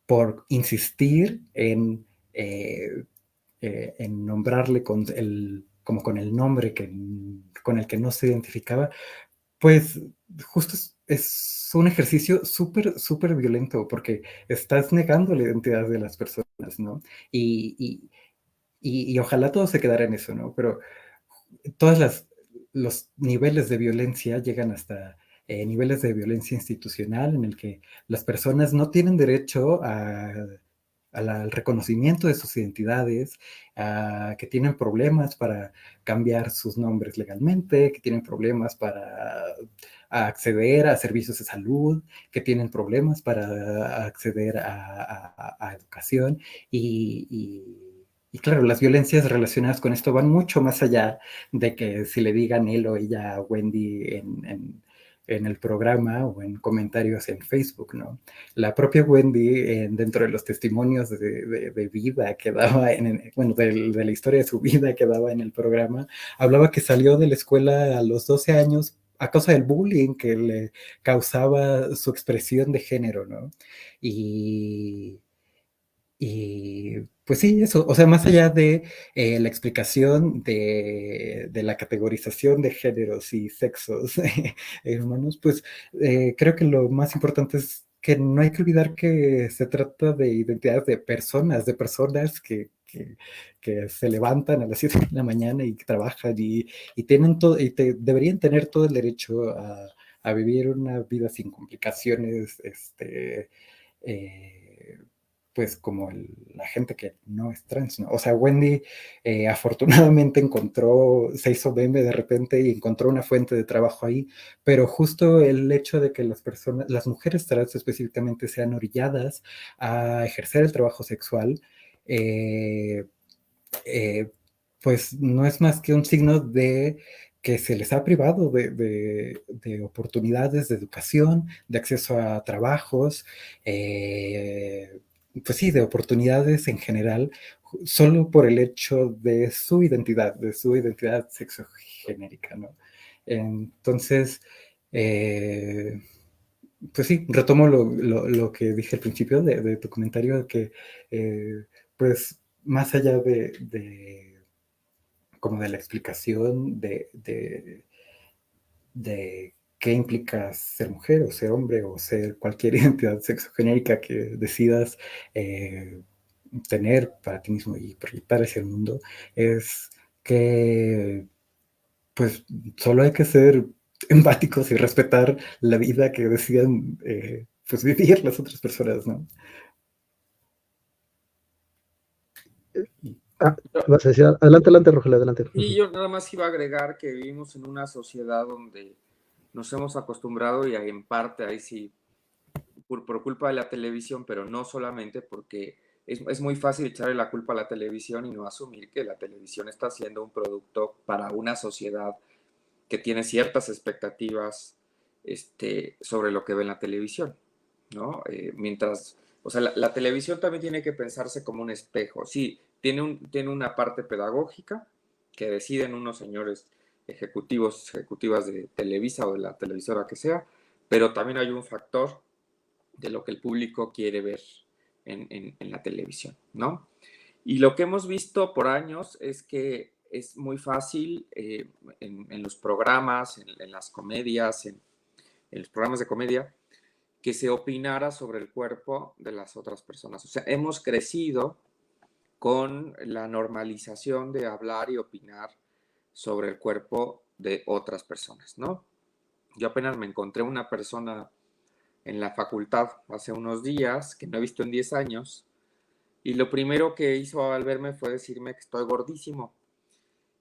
por insistir en nombrarle como con el nombre con el que no se identificaba, pues justo es un ejercicio súper, súper violento porque estás negando la identidad de las personas, ¿no? Y, y ojalá todo se quedara en eso, ¿no? Pero todos los niveles de violencia llegan hasta niveles de violencia institucional en el que las personas no tienen derecho al reconocimiento de sus identidades, que tienen problemas para cambiar sus nombres legalmente, que tienen problemas para acceder a servicios de salud, que tienen problemas para acceder a educación y claro, las violencias relacionadas con esto van mucho más allá de que si le digan él o ella a Wendy en el programa o en comentarios en Facebook, ¿no? La propia Wendy, dentro de los testimonios de vida que daba, bueno, de la historia de su vida que daba en el programa, hablaba que salió de la escuela a los 12 años a causa del bullying que le causaba su expresión de género, ¿no? Y, y pues sí, eso, o sea, más allá de la explicación de la categorización de géneros y sexos humanos, pues creo que lo más importante es que no hay que olvidar que se trata de identidades de personas que se levantan a las 7 de la mañana y que trabajan y tienen todo, deberían tener todo el derecho a vivir una vida sin complicaciones, pues como la gente que no es trans, ¿no? O sea, Wendy afortunadamente se hizo meme de repente y encontró una fuente de trabajo ahí, pero justo el hecho de que las mujeres trans específicamente sean orilladas a ejercer el trabajo sexual, eh, eh, pues no es más que un signo de que se les ha privado de oportunidades de educación, de acceso a trabajos, pues sí, de oportunidades en general, solo por el hecho de su identidad sexogenérica, ¿no? Entonces, pues sí, retomo lo que dije al principio de tu comentario, que pues más allá como de la explicación de qué implica ser mujer o ser hombre o ser cualquier identidad sexogenérica que decidas tener para ti mismo y proyectar hacia el mundo, es que pues solo hay que ser empáticos y respetar la vida que decidan pues vivir las otras personas, ¿no? Vas a decir, adelante, adelante, Rogelio, adelante. Y yo nada más iba a agregar que vivimos en una sociedad donde nos hemos acostumbrado y en parte ahí sí, por culpa de la televisión, pero no solamente porque es muy fácil echarle la culpa a la televisión y no asumir que la televisión está haciendo un producto para una sociedad que tiene ciertas expectativas sobre lo que ve en la televisión, ¿no? Mientras, o sea, la televisión también tiene que pensarse como un espejo. Sí, tiene una parte pedagógica que deciden unos señores ejecutivas de Televisa o de la televisora que sea, pero también hay un factor de lo que el público quiere ver en la televisión, ¿no? Y lo que hemos visto por años es que es muy fácil en los programas, en las comedias, en los programas de comedia, que se opinara sobre el cuerpo de las otras personas. O sea, hemos crecido con la normalización de hablar y opinar sobre el cuerpo de otras personas, ¿no? Yo apenas me encontré una persona en la facultad hace unos días que no he visto en 10 años y lo primero que hizo al verme fue decirme que estoy gordísimo.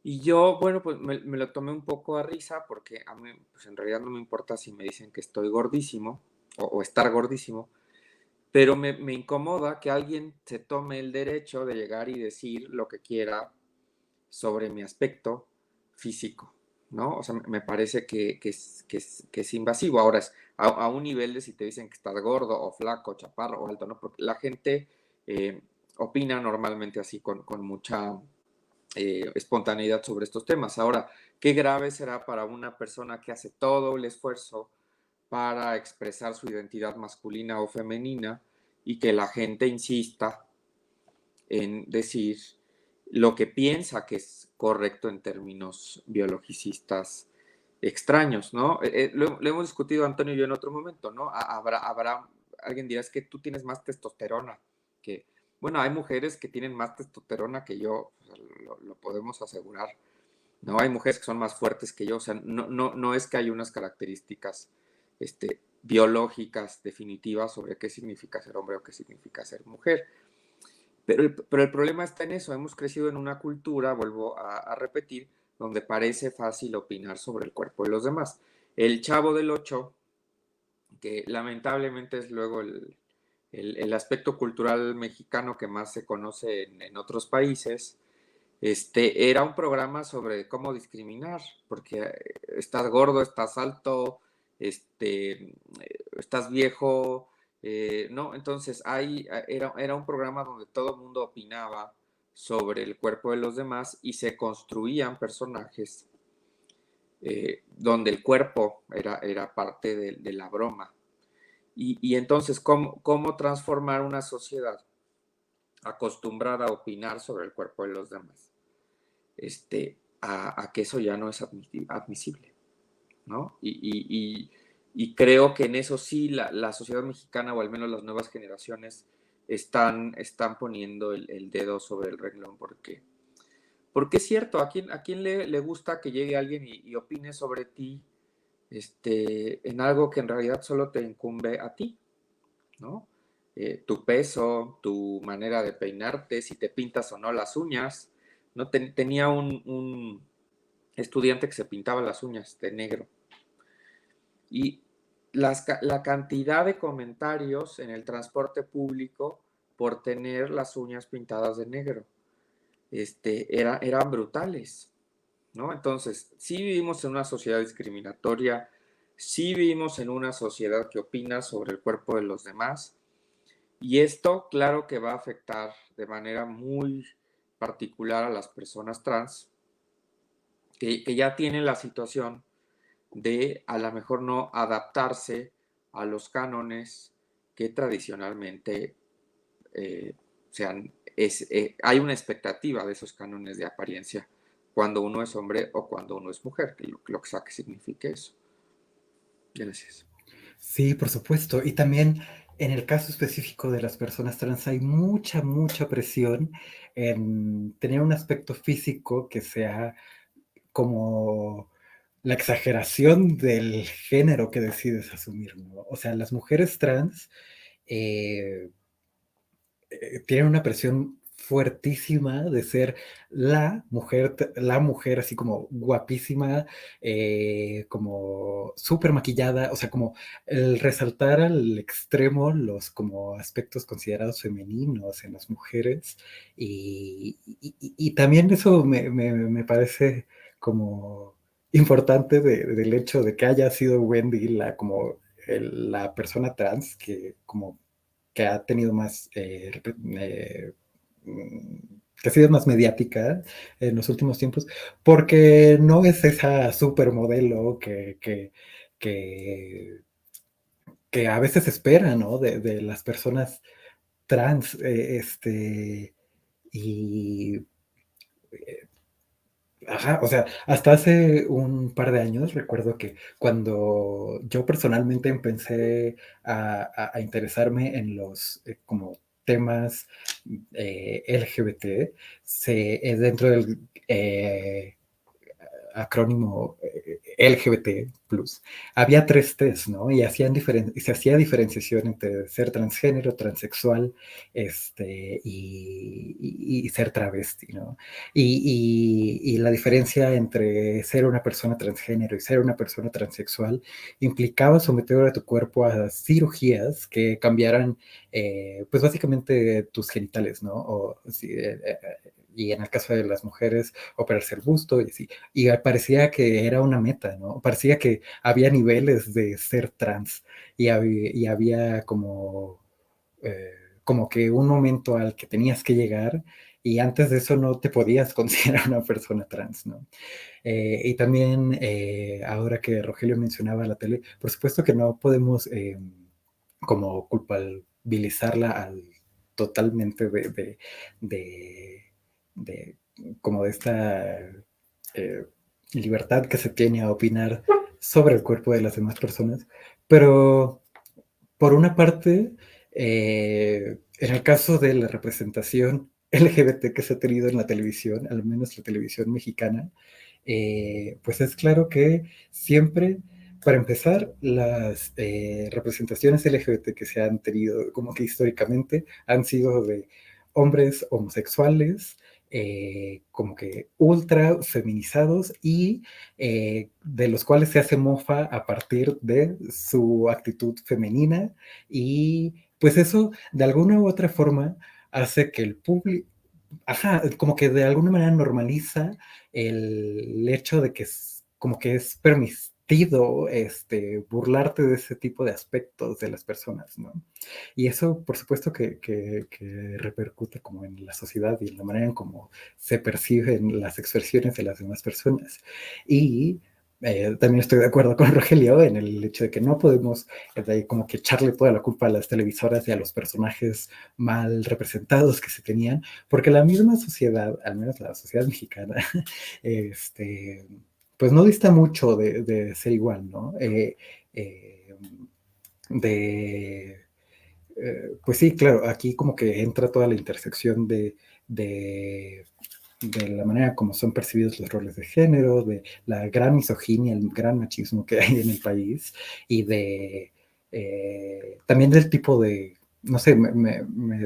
Y yo, bueno, pues me lo tomé un poco a risa porque a mí, pues en realidad no me importa si me dicen que estoy gordísimo o estar gordísimo, pero me incomoda que alguien se tome el derecho de llegar y decir lo que quiera sobre mi aspecto físico, ¿no? O sea, me parece que es invasivo. Ahora es a un nivel de si te dicen que estás gordo o flaco, chaparro o alto, ¿no? Porque la gente opina normalmente así con mucha espontaneidad sobre estos temas. Ahora, qué grave será para una persona que hace todo el esfuerzo para expresar su identidad masculina o femenina y que la gente insista en decir lo que piensa que es correcto en términos biologicistas extraños, ¿no? Lo hemos discutido Antonio y yo en otro momento, ¿no? Habrá alguien dirá, es que tú tienes más testosterona que, Bueno, hay mujeres que tienen más testosterona que yo, o sea, lo podemos asegurar. No, hay mujeres que son más fuertes que yo, o sea, no es que hay unas características biológicas definitivas sobre qué significa ser hombre o qué significa ser mujer. Pero el problema está en eso, hemos crecido en una cultura, vuelvo a repetir, donde parece fácil opinar sobre el cuerpo de los demás. El Chavo del Ocho, que lamentablemente es luego el aspecto cultural mexicano que más se conoce en otros países, era un programa sobre cómo discriminar, porque estás gordo, estás alto, estás viejo, ¿no? Entonces era un programa donde todo el mundo opinaba sobre el cuerpo de los demás y se construían personajes donde el cuerpo era parte de la broma. Y entonces, ¿cómo transformar una sociedad acostumbrada a opinar sobre el cuerpo de los demás? A que eso ya no es admisible, ¿no? Y creo que en eso sí la sociedad mexicana, o al menos las nuevas generaciones, están poniendo el dedo sobre el renglón, porque es cierto, ¿a quién le gusta que llegue alguien y opine sobre ti en algo que en realidad solo te incumbe a ti, ¿no? Tu peso, tu manera de peinarte, si te pintas o no las uñas, ¿no? Tenía un estudiante que se pintaba las uñas de negro y la cantidad de comentarios en el transporte público por tener las uñas pintadas de negro eran brutales, ¿no? Entonces, sí vivimos en una sociedad discriminatoria, sí vivimos en una sociedad que opina sobre el cuerpo de los demás, y esto, claro que va a afectar de manera muy particular a las personas trans que ya tienen la situación de a lo mejor no adaptarse a los cánones que tradicionalmente hay una expectativa de esos cánones de apariencia cuando uno es hombre o cuando uno es mujer, que lo que sea que signifique eso. Gracias. Sí, por supuesto. Y también en el caso específico de las personas trans hay mucha, mucha presión en tener un aspecto físico que sea como la exageración del género que decides asumir, ¿no? O sea, las mujeres trans eh, tienen una presión fuertísima de ser la mujer así como guapísima, como súper maquillada, o sea, como el resaltar al extremo los como aspectos considerados femeninos en las mujeres y también eso me parece como importante del hecho de que haya sido Wendy la persona trans que como que ha tenido más, que ha sido más mediática en los últimos tiempos, porque no es esa supermodelo que, que a veces espera, ¿no? De las personas trans, y ajá, o sea, hasta hace un par de años recuerdo que cuando yo personalmente empecé a interesarme en los como temas LGBT, dentro del acrónimo LGBT+, había 3 Ts, ¿no? Y se hacía diferenciación entre ser transgénero, transexual, y ser travesti, ¿no? Y la diferencia entre ser una persona transgénero y ser una persona transexual implicaba someter a tu cuerpo a cirugías que cambiaran, pues básicamente tus genitales, ¿no? Y en el caso de las mujeres, operarse el busto y así. Y parecía que era una meta, ¿no? Parecía que había niveles de ser trans y había como que un momento al que tenías que llegar y antes de eso no te podías considerar una persona trans, ¿no? Y también, ahora que Rogelio mencionaba la tele, por supuesto que no podemos como culpabilizarla totalmente de, de como de esta eh, libertad que se tiene a opinar sobre el cuerpo de las demás personas, pero por una parte, En el caso de la representación LGBT que se ha tenido en la televisión, al menos la televisión mexicana, pues es claro que siempre, para empezar, las representaciones LGBT que se han tenido como que históricamente han sido de hombres homosexuales, como que ultra feminizados y de los cuales se hace mofa a partir de su actitud femenina y pues eso de alguna u otra forma hace que el público, ajá, como que de alguna manera normaliza el hecho de que es, como que es permitido burlarte de ese tipo de aspectos de las personas, ¿no? Y eso, por supuesto, que repercute como en la sociedad y en la manera en cómo se perciben las expresiones de las demás personas. Y también estoy de acuerdo con Rogelio en el hecho de que no podemos como que echarle toda la culpa a las televisoras y a los personajes mal representados que se tenían, porque la misma sociedad, al menos la sociedad mexicana, pues no dista mucho de ser igual, ¿no? De pues sí, claro, aquí como que entra toda la intersección de la manera como son percibidos los roles de género, de la gran misoginia, el gran machismo que hay en el país y de también del tipo de, no sé,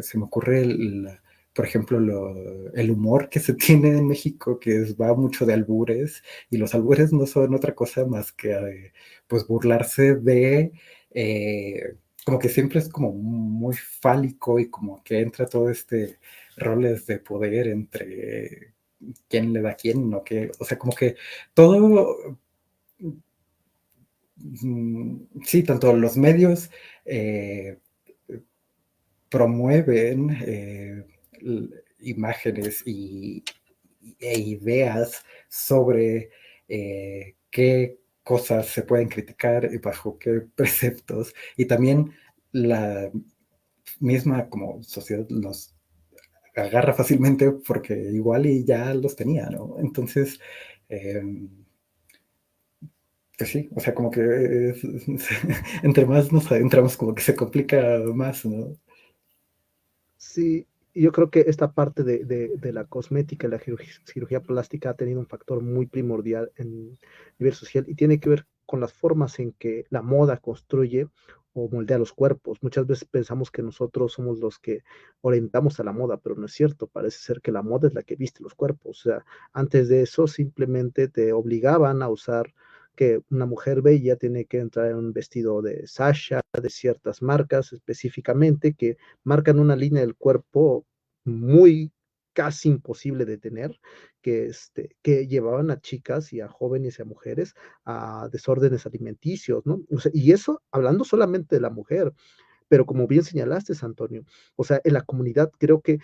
se me ocurre por ejemplo, el humor que se tiene en México, que va mucho de albures, y los albures no son otra cosa más que pues burlarse de como que siempre es como muy fálico y como que entra todo roles de poder entre quién le da a quién, ¿no? Que, o sea, como que todo, sí, tanto los medios promueven imágenes e ideas sobre qué cosas se pueden criticar y bajo qué preceptos, y también la misma como sociedad los agarra fácilmente porque igual y ya los tenía, ¿no? Entonces, eh, pues sí, o sea, como que entre más nos adentramos, como que se complica más, ¿no? Sí, yo creo que esta parte de la cosmética, la cirugía plástica ha tenido un factor muy primordial en nivel social y tiene que ver con las formas en que la moda construye o moldea los cuerpos. Muchas veces pensamos que nosotros somos los que orientamos a la moda, pero no es cierto. Parece ser que la moda es la que viste los cuerpos. O sea, antes de eso simplemente te obligaban a usar que una mujer bella tiene que entrar en un vestido de Sasha, de ciertas marcas específicamente, que marcan una línea del cuerpo muy casi imposible de tener, que llevaban a chicas y a jóvenes y a mujeres a desórdenes alimenticios, ¿no? O sea, y eso hablando solamente de la mujer, pero como bien señalaste, Antonio, o sea, en la comunidad creo que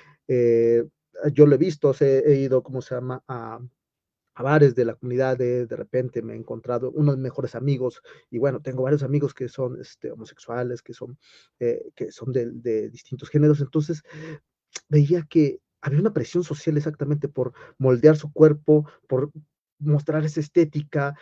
yo lo he visto, o sea, he ido, ¿cómo se llama?, a bares de la comunidad, de repente me he encontrado unos mejores amigos, y bueno, tengo varios amigos que son homosexuales, que son de distintos géneros, entonces veía que había una presión social exactamente por moldear su cuerpo, por mostrar esa estética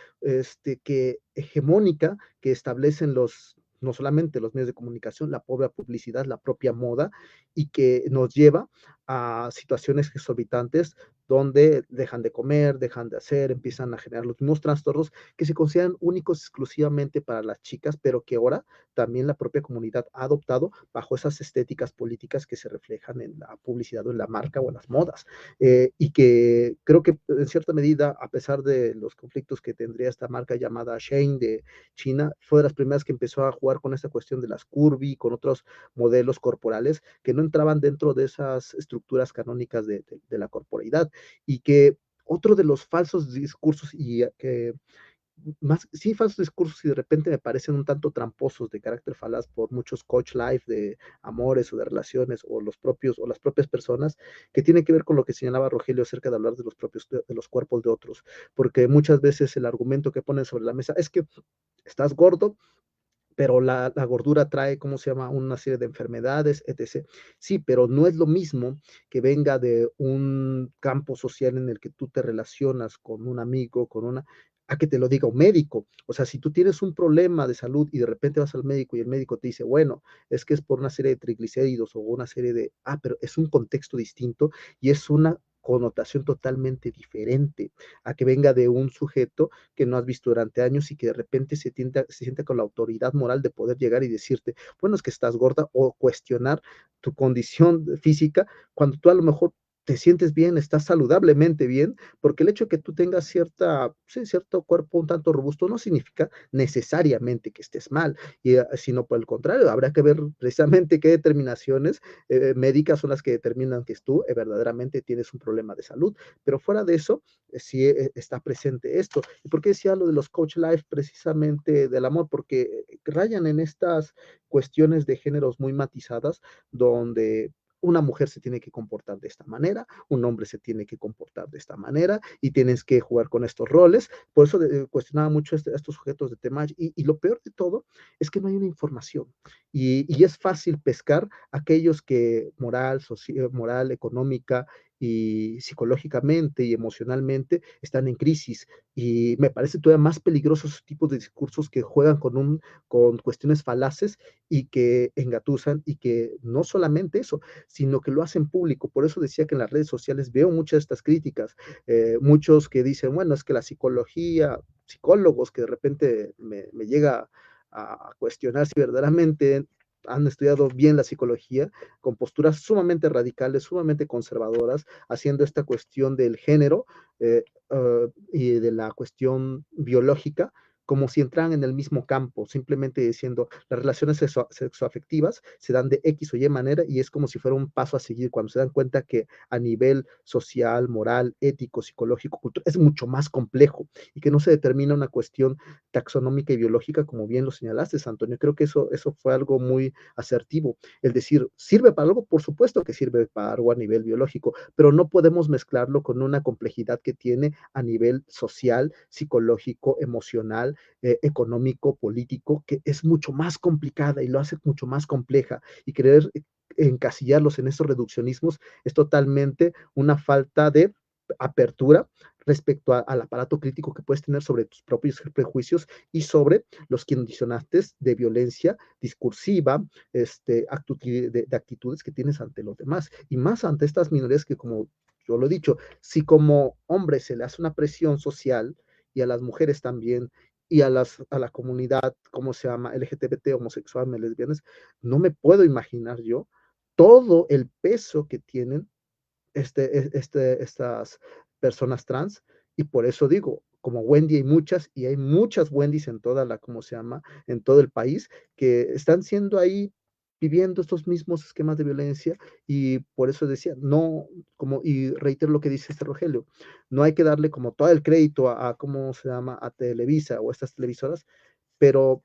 que hegemónica que establecen no solamente los medios de comunicación, la propia publicidad, la propia moda, y que nos lleva a situaciones exorbitantes donde dejan de comer, dejan de hacer, empiezan a generar los mismos trastornos que se consideran únicos exclusivamente para las chicas, pero que ahora también la propia comunidad ha adoptado bajo esas estéticas políticas que se reflejan en la publicidad o en la marca o en las modas. Y que creo que en cierta medida, a pesar de los conflictos que tendría esta marca llamada Shein de China, fue de las primeras que empezó a jugar con esta cuestión de las curvy, con otros modelos corporales que no entraban dentro de esas estructuras canónicas de la corporalidad y que otro de los falsos discursos y que más, sí, falsos discursos y de repente me parecen un tanto tramposos de carácter falaz por muchos coach life de amores o de relaciones o los propios o las propias personas que tienen que ver con lo que señalaba Rogelio acerca de hablar de los propios de los cuerpos de otros, porque muchas veces el argumento que ponen sobre la mesa es que estás gordo, pero la gordura trae, ¿cómo se llama?, una serie de enfermedades, etc. Sí, pero no es lo mismo que venga de un campo social en el que tú te relacionas con un amigo, con una, a que te lo diga un médico. O sea, si tú tienes un problema de salud y de repente vas al médico y el médico te dice, bueno, es que es por una serie de triglicéridos o una serie de, pero es un contexto distinto y es una connotación totalmente diferente a que venga de un sujeto que no has visto durante años y que de repente se sienta con la autoridad moral de poder llegar y decirte, bueno, es que estás gorda o cuestionar tu condición física cuando tú a lo mejor te sientes bien, estás saludablemente bien, porque el hecho de que tú tengas sí, cierto cuerpo un tanto robusto no significa necesariamente que estés mal, sino por el contrario, habrá que ver precisamente qué determinaciones médicas son las que determinan que tú verdaderamente tienes un problema de salud, pero fuera de eso, sí está presente esto. ¿Y por qué decía lo de los coach life precisamente del amor? Porque rayan en estas cuestiones de géneros muy matizadas, donde una mujer se tiene que comportar de esta manera, un hombre se tiene que comportar de esta manera y tienes que jugar con estos roles. Por eso cuestionaba mucho estos sujetos de tema y lo peor de todo es que no hay una información y es fácil pescar aquellos que moral, económica y psicológicamente y emocionalmente están en crisis. Y me parece todavía más peligrosos esos tipos de discursos que juegan con cuestiones falaces y que engatusan y que no solamente eso, sino que lo hacen público. Por eso decía que en las redes sociales veo muchas de estas críticas, muchos que dicen, bueno, es que la psicología, psicólogos que de repente me llega a cuestionar si verdaderamente han estudiado bien la psicología, con posturas sumamente radicales, sumamente conservadoras, haciendo esta cuestión del género y de la cuestión biológica, como si entraran en el mismo campo, simplemente diciendo las relaciones sexoafectivas se dan de X o Y manera y es como si fuera un paso a seguir cuando se dan cuenta que a nivel social, moral, ético, psicológico, cultural, es mucho más complejo y que no se determina una cuestión taxonómica y biológica como bien lo señalaste, Antonio. Creo que eso fue algo muy asertivo. El decir, ¿sirve para algo? Por supuesto que sirve para algo a nivel biológico, pero no podemos mezclarlo con una complejidad que tiene a nivel social, psicológico, emocional, económico, político, que es mucho más complicada y lo hace mucho más compleja. Y querer encasillarlos en esos reduccionismos es totalmente una falta de apertura respecto al aparato crítico que puedes tener sobre tus propios prejuicios y sobre los condicionantes de violencia discursiva, de actitudes que tienes ante los demás y más ante estas minorías que, como yo lo he dicho, si como hombre se le hace una presión social y a las mujeres también y a la comunidad, ¿cómo se llama? LGBT, homosexual, lesbianas, no me puedo imaginar yo todo el peso que tienen estas personas trans, y por eso digo, como Wendy hay muchas, y hay muchas Wendys en toda ¿cómo se llama? En todo el país, que están siendo ahí viviendo estos mismos esquemas de violencia, y por eso decía, no, y reitero lo que dice Rogelio, no hay que darle como todo el crédito ¿cómo se llama? A Televisa o a estas televisoras, pero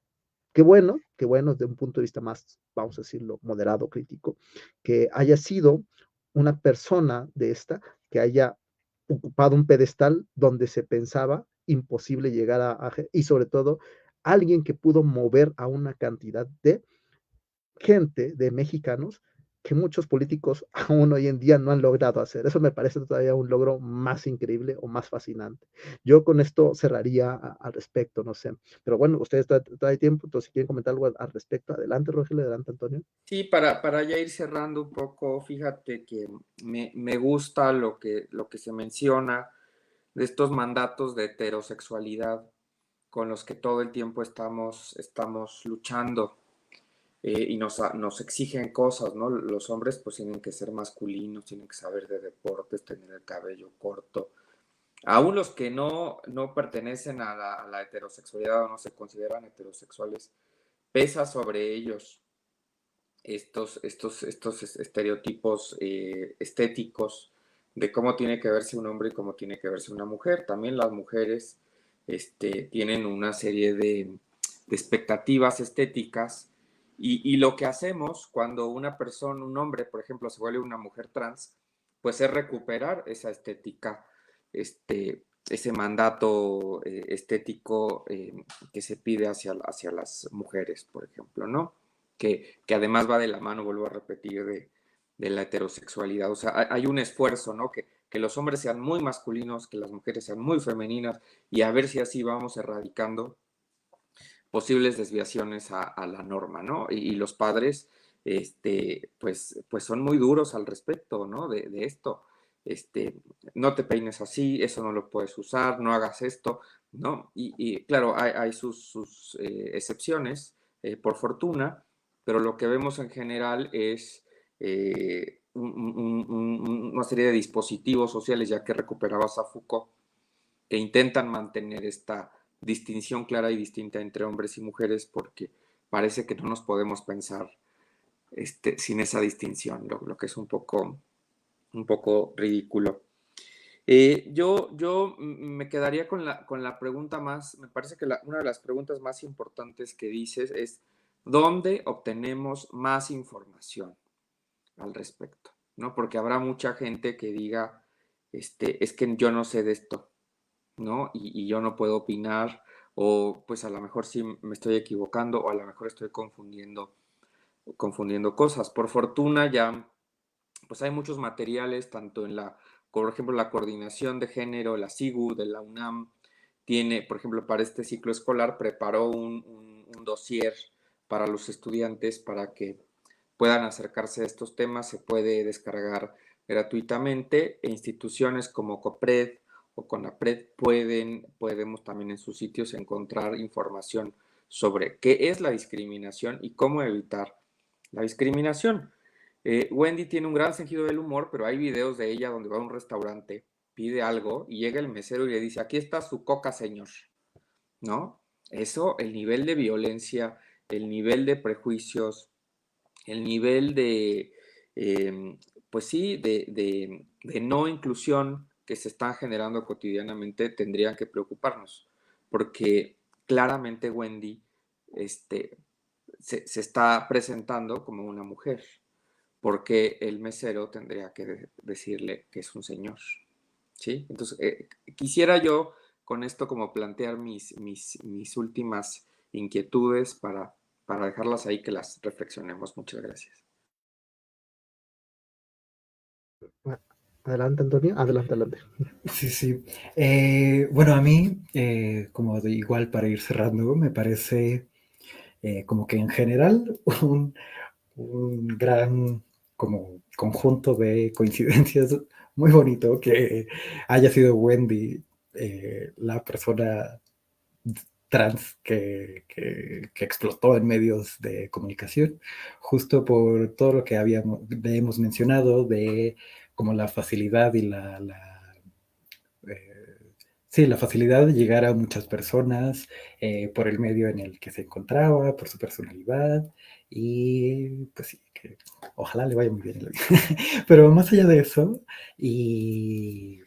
qué bueno, desde un punto de vista más, vamos a decirlo, moderado, crítico, que haya sido una persona de esta que haya ocupado un pedestal donde se pensaba imposible llegar y sobre todo alguien que pudo mover a una cantidad de gente, de mexicanos, que muchos políticos aún hoy en día no han logrado hacer. Eso me parece todavía un logro más increíble o más fascinante. Yo con esto cerraría al respecto, no sé. Pero bueno, ustedes todavía hay tiempo, entonces si quieren comentar algo al respecto, adelante, Rogelio, adelante, Antonio. Sí, para ya ir cerrando un poco, fíjate que me gusta lo que se menciona de estos mandatos de heterosexualidad con los que todo el tiempo estamos luchando. Y nos exigen cosas, ¿no? Los hombres pues tienen que ser masculinos, tienen que saber de deportes, tener el cabello corto. Aún los que no pertenecen a la heterosexualidad o no se consideran heterosexuales, pesa sobre ellos estos estereotipos estéticos de cómo tiene que verse un hombre y cómo tiene que verse una mujer. También las mujeres tienen una serie de expectativas estéticas y lo que hacemos cuando una persona, un hombre, por ejemplo, se vuelve una mujer trans, pues es recuperar esa estética, ese mandato estético que se pide hacia las mujeres, por ejemplo, ¿no? Que además va de la mano, vuelvo a repetir, de la heterosexualidad. O sea, hay un esfuerzo, ¿no? Que que los hombres sean muy masculinos, que las mujeres sean muy femeninas, y a ver si así vamos erradicando posibles desviaciones a la norma, ¿no? Y los padres, pues son muy duros al respecto, ¿no? De esto. No te peines así, eso no lo puedes usar, no hagas esto, ¿no? Y claro, hay sus excepciones, por fortuna, pero lo que vemos en general es una serie de dispositivos sociales, ya que recuperabas a Foucault, que intentan mantener esta distinción clara y distinta entre hombres y mujeres, porque parece que no nos podemos pensar sin esa distinción, lo que es un poco ridículo. Yo me quedaría con la pregunta más, me parece que una de las preguntas más importantes que dices es, ¿dónde obtenemos más información al respecto? ¿No? Porque habrá mucha gente que diga, es que yo no sé de esto, ¿no? Y yo no puedo opinar, o pues a lo mejor sí me estoy equivocando, o a lo mejor estoy confundiendo cosas. Por fortuna ya, pues hay muchos materiales, tanto por ejemplo, la coordinación de género, la SIGU de la UNAM, tiene, por ejemplo, para este ciclo escolar, preparó un dossier para los estudiantes para que puedan acercarse a estos temas, se puede descargar gratuitamente, e instituciones como COPRED o CONAPRED podemos también en sus sitios encontrar información sobre qué es la discriminación y cómo evitar la discriminación. Wendy tiene un gran sentido del humor, pero hay videos de ella donde va a un restaurante, pide algo y llega el mesero y le dice, aquí está su coca, señor, ¿no? Eso, el nivel de violencia, el nivel de prejuicios, el nivel eh, pues sí, de no inclusión que se está generando cotidianamente, tendrían que preocuparnos, porque claramente Wendy se está presentando como una mujer, porque el mesero tendría que decirle que es un señor, ¿sí? Entonces, quisiera yo con esto como plantear mis últimas inquietudes para dejarlas ahí que las reflexionemos. Muchas gracias. Adelante, Antonio. Adelante, adelante. Sí, sí. Bueno, a mí, como igual para ir cerrando, me parece como que en general un gran como conjunto de coincidencias muy bonito que haya sido Wendy la persona trans que explotó en medios de comunicación, justo por todo lo que hemos mencionado de como la facilidad y sí, la facilidad de llegar a muchas personas por el medio en el que se encontraba, por su personalidad y pues sí, que ojalá le vaya muy bien en la vida. Pero más allá de eso, y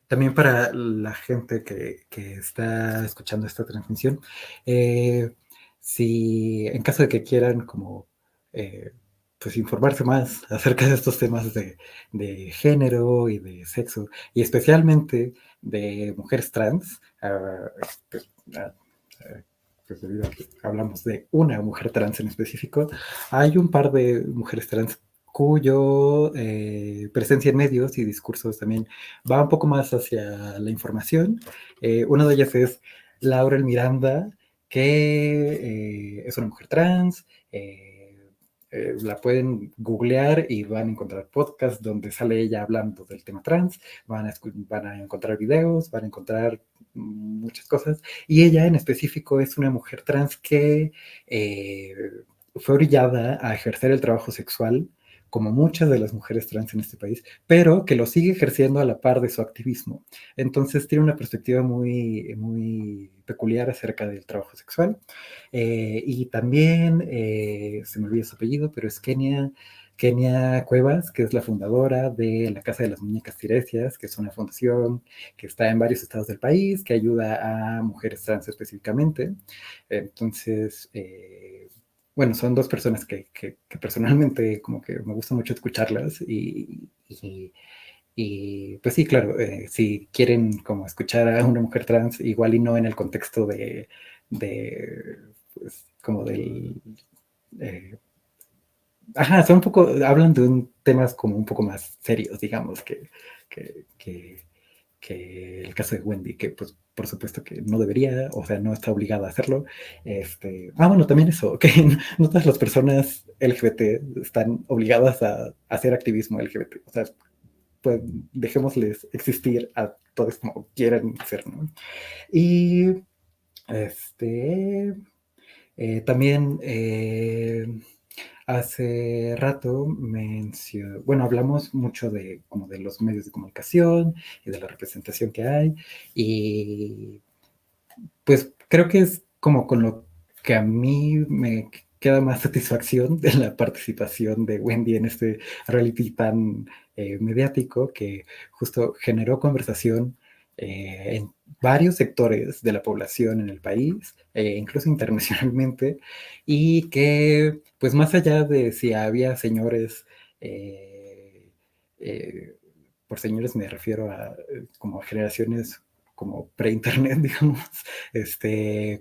también para la gente que está escuchando esta transmisión, si en caso de que quieran como eh, pues informarse más acerca de estos temas de género y de sexo, y especialmente de mujeres trans, pues, ah, pues debido a que hablamos de una mujer trans en específico, hay un par de mujeres trans cuyo presencia en medios y discursos también va un poco más hacia la información. Una de ellas es Laurel Miranda, que es una mujer trans. La pueden googlear y van a encontrar podcasts donde sale ella hablando del tema trans, van a encontrar videos, van a encontrar muchas cosas. Y ella en específico es una mujer trans que fue orillada a ejercer el trabajo sexual como muchas de las mujeres trans en este país, pero que lo sigue ejerciendo a la par de su activismo. Entonces tiene una perspectiva muy, muy peculiar acerca del trabajo sexual. Y también, se me olvida su apellido, pero es Kenia Cuevas, que es la fundadora de la Casa de las Muñecas Tiresias, que es una fundación que está en varios estados del país, que ayuda a mujeres trans específicamente. Entonces, bueno, son dos personas que personalmente como que me gusta mucho escucharlas y pues sí, claro, si quieren como escuchar a una mujer trans, igual y no en el contexto pues, como del... ajá, son un poco, hablan de temas como un poco más serios, digamos, que que el caso de Wendy, que pues por supuesto que no debería, o sea, no está obligada a hacerlo. Bueno, también eso, que no todas las personas LGBT están obligadas a hacer activismo LGBT, o sea, pues dejémosles existir a todos como quieran ser, ¿no? Y también hace rato bueno, hablamos mucho de como de los medios de comunicación y de la representación que hay, y pues creo que es como con lo que a mí me queda más satisfacción de la participación de Wendy en este reality tan mediático, que justo generó conversación en varios sectores de la población en el país, incluso internacionalmente, y que pues más allá de si había señores, eh, por señores me refiero a como generaciones como pre-internet, digamos,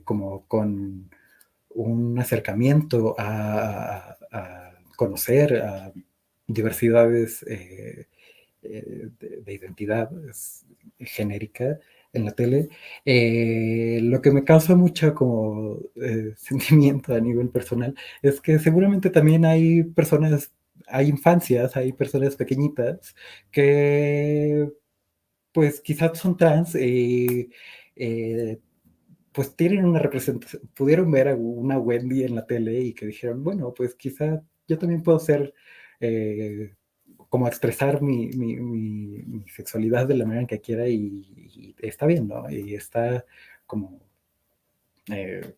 como con un acercamiento a conocer a diversidades de identidad genérica en la tele. Lo que me causa mucho como sentimiento a nivel personal es que seguramente también hay personas, hay infancias, hay personas pequeñitas que pues quizás son trans y pues tienen una representación, pudieron ver a una Wendy en la tele y que dijeron, bueno, pues quizá yo también puedo ser, como expresar mi sexualidad de la manera en que quiera y está bien, ¿no? Y está como eh,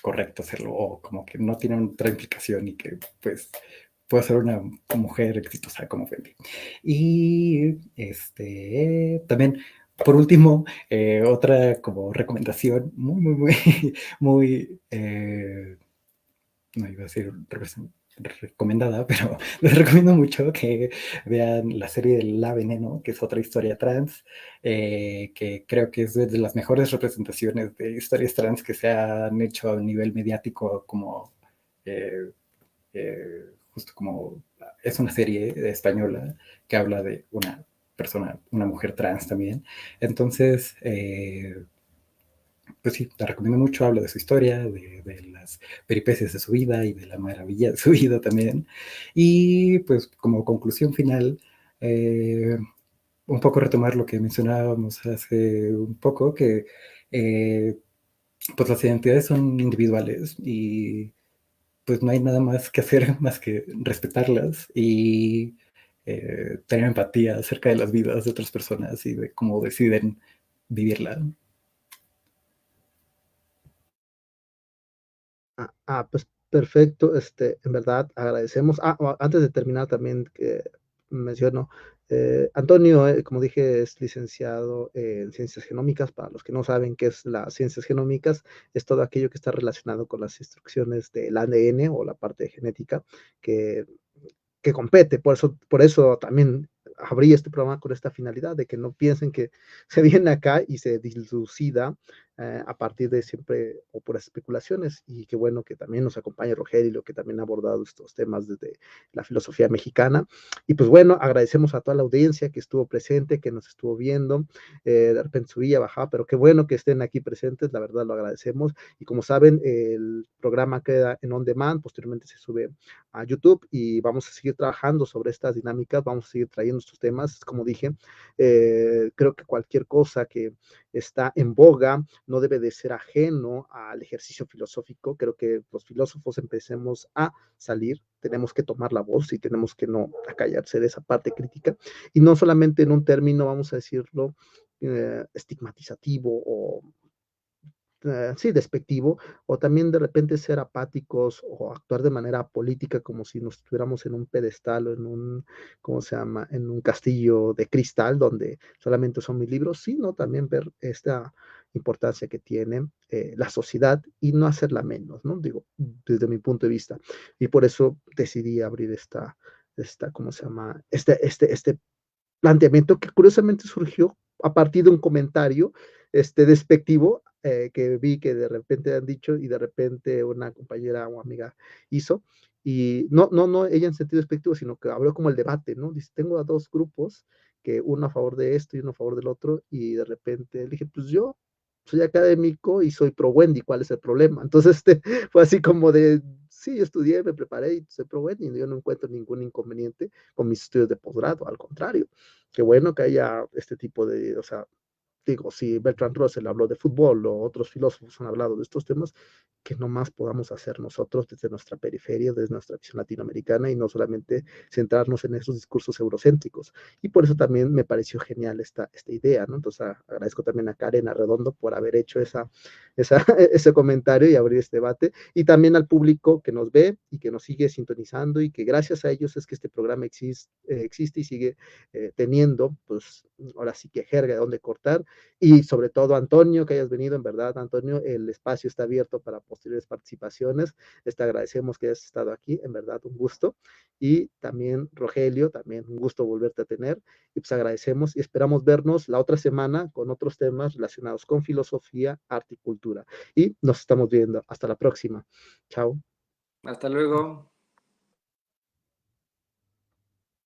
correcto hacerlo, o como que no tiene otra implicación y que pues puedo ser una mujer exitosa como Wendy. Y también, por último, otra como recomendación muy, no iba a decir recomendada, pero les recomiendo mucho que vean la serie de La Veneno, que es otra historia trans, que creo que es de las mejores representaciones de historias trans que se han hecho a nivel mediático, como eh, justo como es una serie española que habla de una persona, una mujer trans también. Entonces, pues sí, la recomiendo mucho, habla de su historia, de las peripecias de su vida y de la maravilla de su vida también. Y pues como conclusión final, un poco retomar lo que mencionábamos hace un poco, que pues las identidades son individuales y pues no hay nada más que hacer más que respetarlas y tener empatía acerca de las vidas de otras personas y de cómo deciden vivirla. Pues perfecto, en verdad agradecemos. Antes de terminar también que menciono, Antonio, como dije, es licenciado en ciencias genómicas. Para los que no saben qué es las ciencias genómicas, es todo aquello que está relacionado con las instrucciones del ADN o la parte genética que que compete. Por eso también abrí este programa con esta finalidad, de que no piensen que se viene acá y se dilucida a partir de siempre o por especulaciones. Y qué bueno que también nos acompaña Rogelio, que también ha abordado estos temas desde la filosofía mexicana. Y pues bueno, agradecemos a toda la audiencia que estuvo presente, que nos estuvo viendo. De repente subía, bajaba, pero qué bueno que estén aquí presentes, la verdad lo agradecemos. Y como saben, el programa queda en on demand, posteriormente se sube a YouTube y vamos a seguir trabajando sobre estas dinámicas, vamos a seguir trayendo estos temas. Como dije, creo que cualquier cosa que está en boga no debe de ser ajeno al ejercicio filosófico. Creo que los filósofos empecemos a salir, tenemos que tomar la voz y tenemos que no acallarse de esa parte crítica, y no solamente en un término, vamos a decirlo, estigmatizativo o sí, despectivo, o también de repente ser apáticos o actuar de manera política como si nos estuviéramos en un pedestal o en un, ¿cómo se llama?, en un castillo de cristal donde solamente son mis libros, sino también ver esta importancia que tiene la sociedad y no hacerla menos, ¿no? Digo, desde mi punto de vista. Y por eso decidí abrir ¿cómo se llama?, este planteamiento que curiosamente surgió a partir de un comentario despectivo que vi que de repente han dicho y de repente una compañera o amiga hizo. Y no ella en sentido despectivo, sino que habló como el debate, ¿no? Dice, tengo a dos grupos que uno a favor de esto y uno a favor del otro, y de repente le dije, pues yo soy académico y soy pro Wendy, ¿cuál es el problema? Entonces fue así como de, sí, yo estudié, me preparé y soy pro Wendy, yo no encuentro ningún inconveniente con mis estudios de posgrado, al contrario, qué bueno que haya este tipo de, o sea, digo, si Bertrand Russell habló de fútbol o otros filósofos han hablado de estos temas, que no más podamos hacer nosotros desde nuestra periferia, desde nuestra visión latinoamericana y no solamente centrarnos en esos discursos eurocéntricos. Y por eso también me pareció genial esta idea, ¿no? Entonces agradezco también a Karen Arredondo por haber hecho ese comentario y abrir este debate, y también al público que nos ve y que nos sigue sintonizando y que gracias a ellos es que este programa existe y sigue teniendo, pues ahora sí que jerga de dónde cortar. Y sobre todo, Antonio, que hayas venido, en verdad, Antonio, el espacio está abierto para posteriores participaciones. Te agradecemos que hayas estado aquí, en verdad, un gusto. Y también, Rogelio, también un gusto volverte a tener. Y pues agradecemos y esperamos vernos la otra semana con otros temas relacionados con filosofía, arte y cultura. Y nos estamos viendo. Hasta la próxima. Chao. Hasta luego.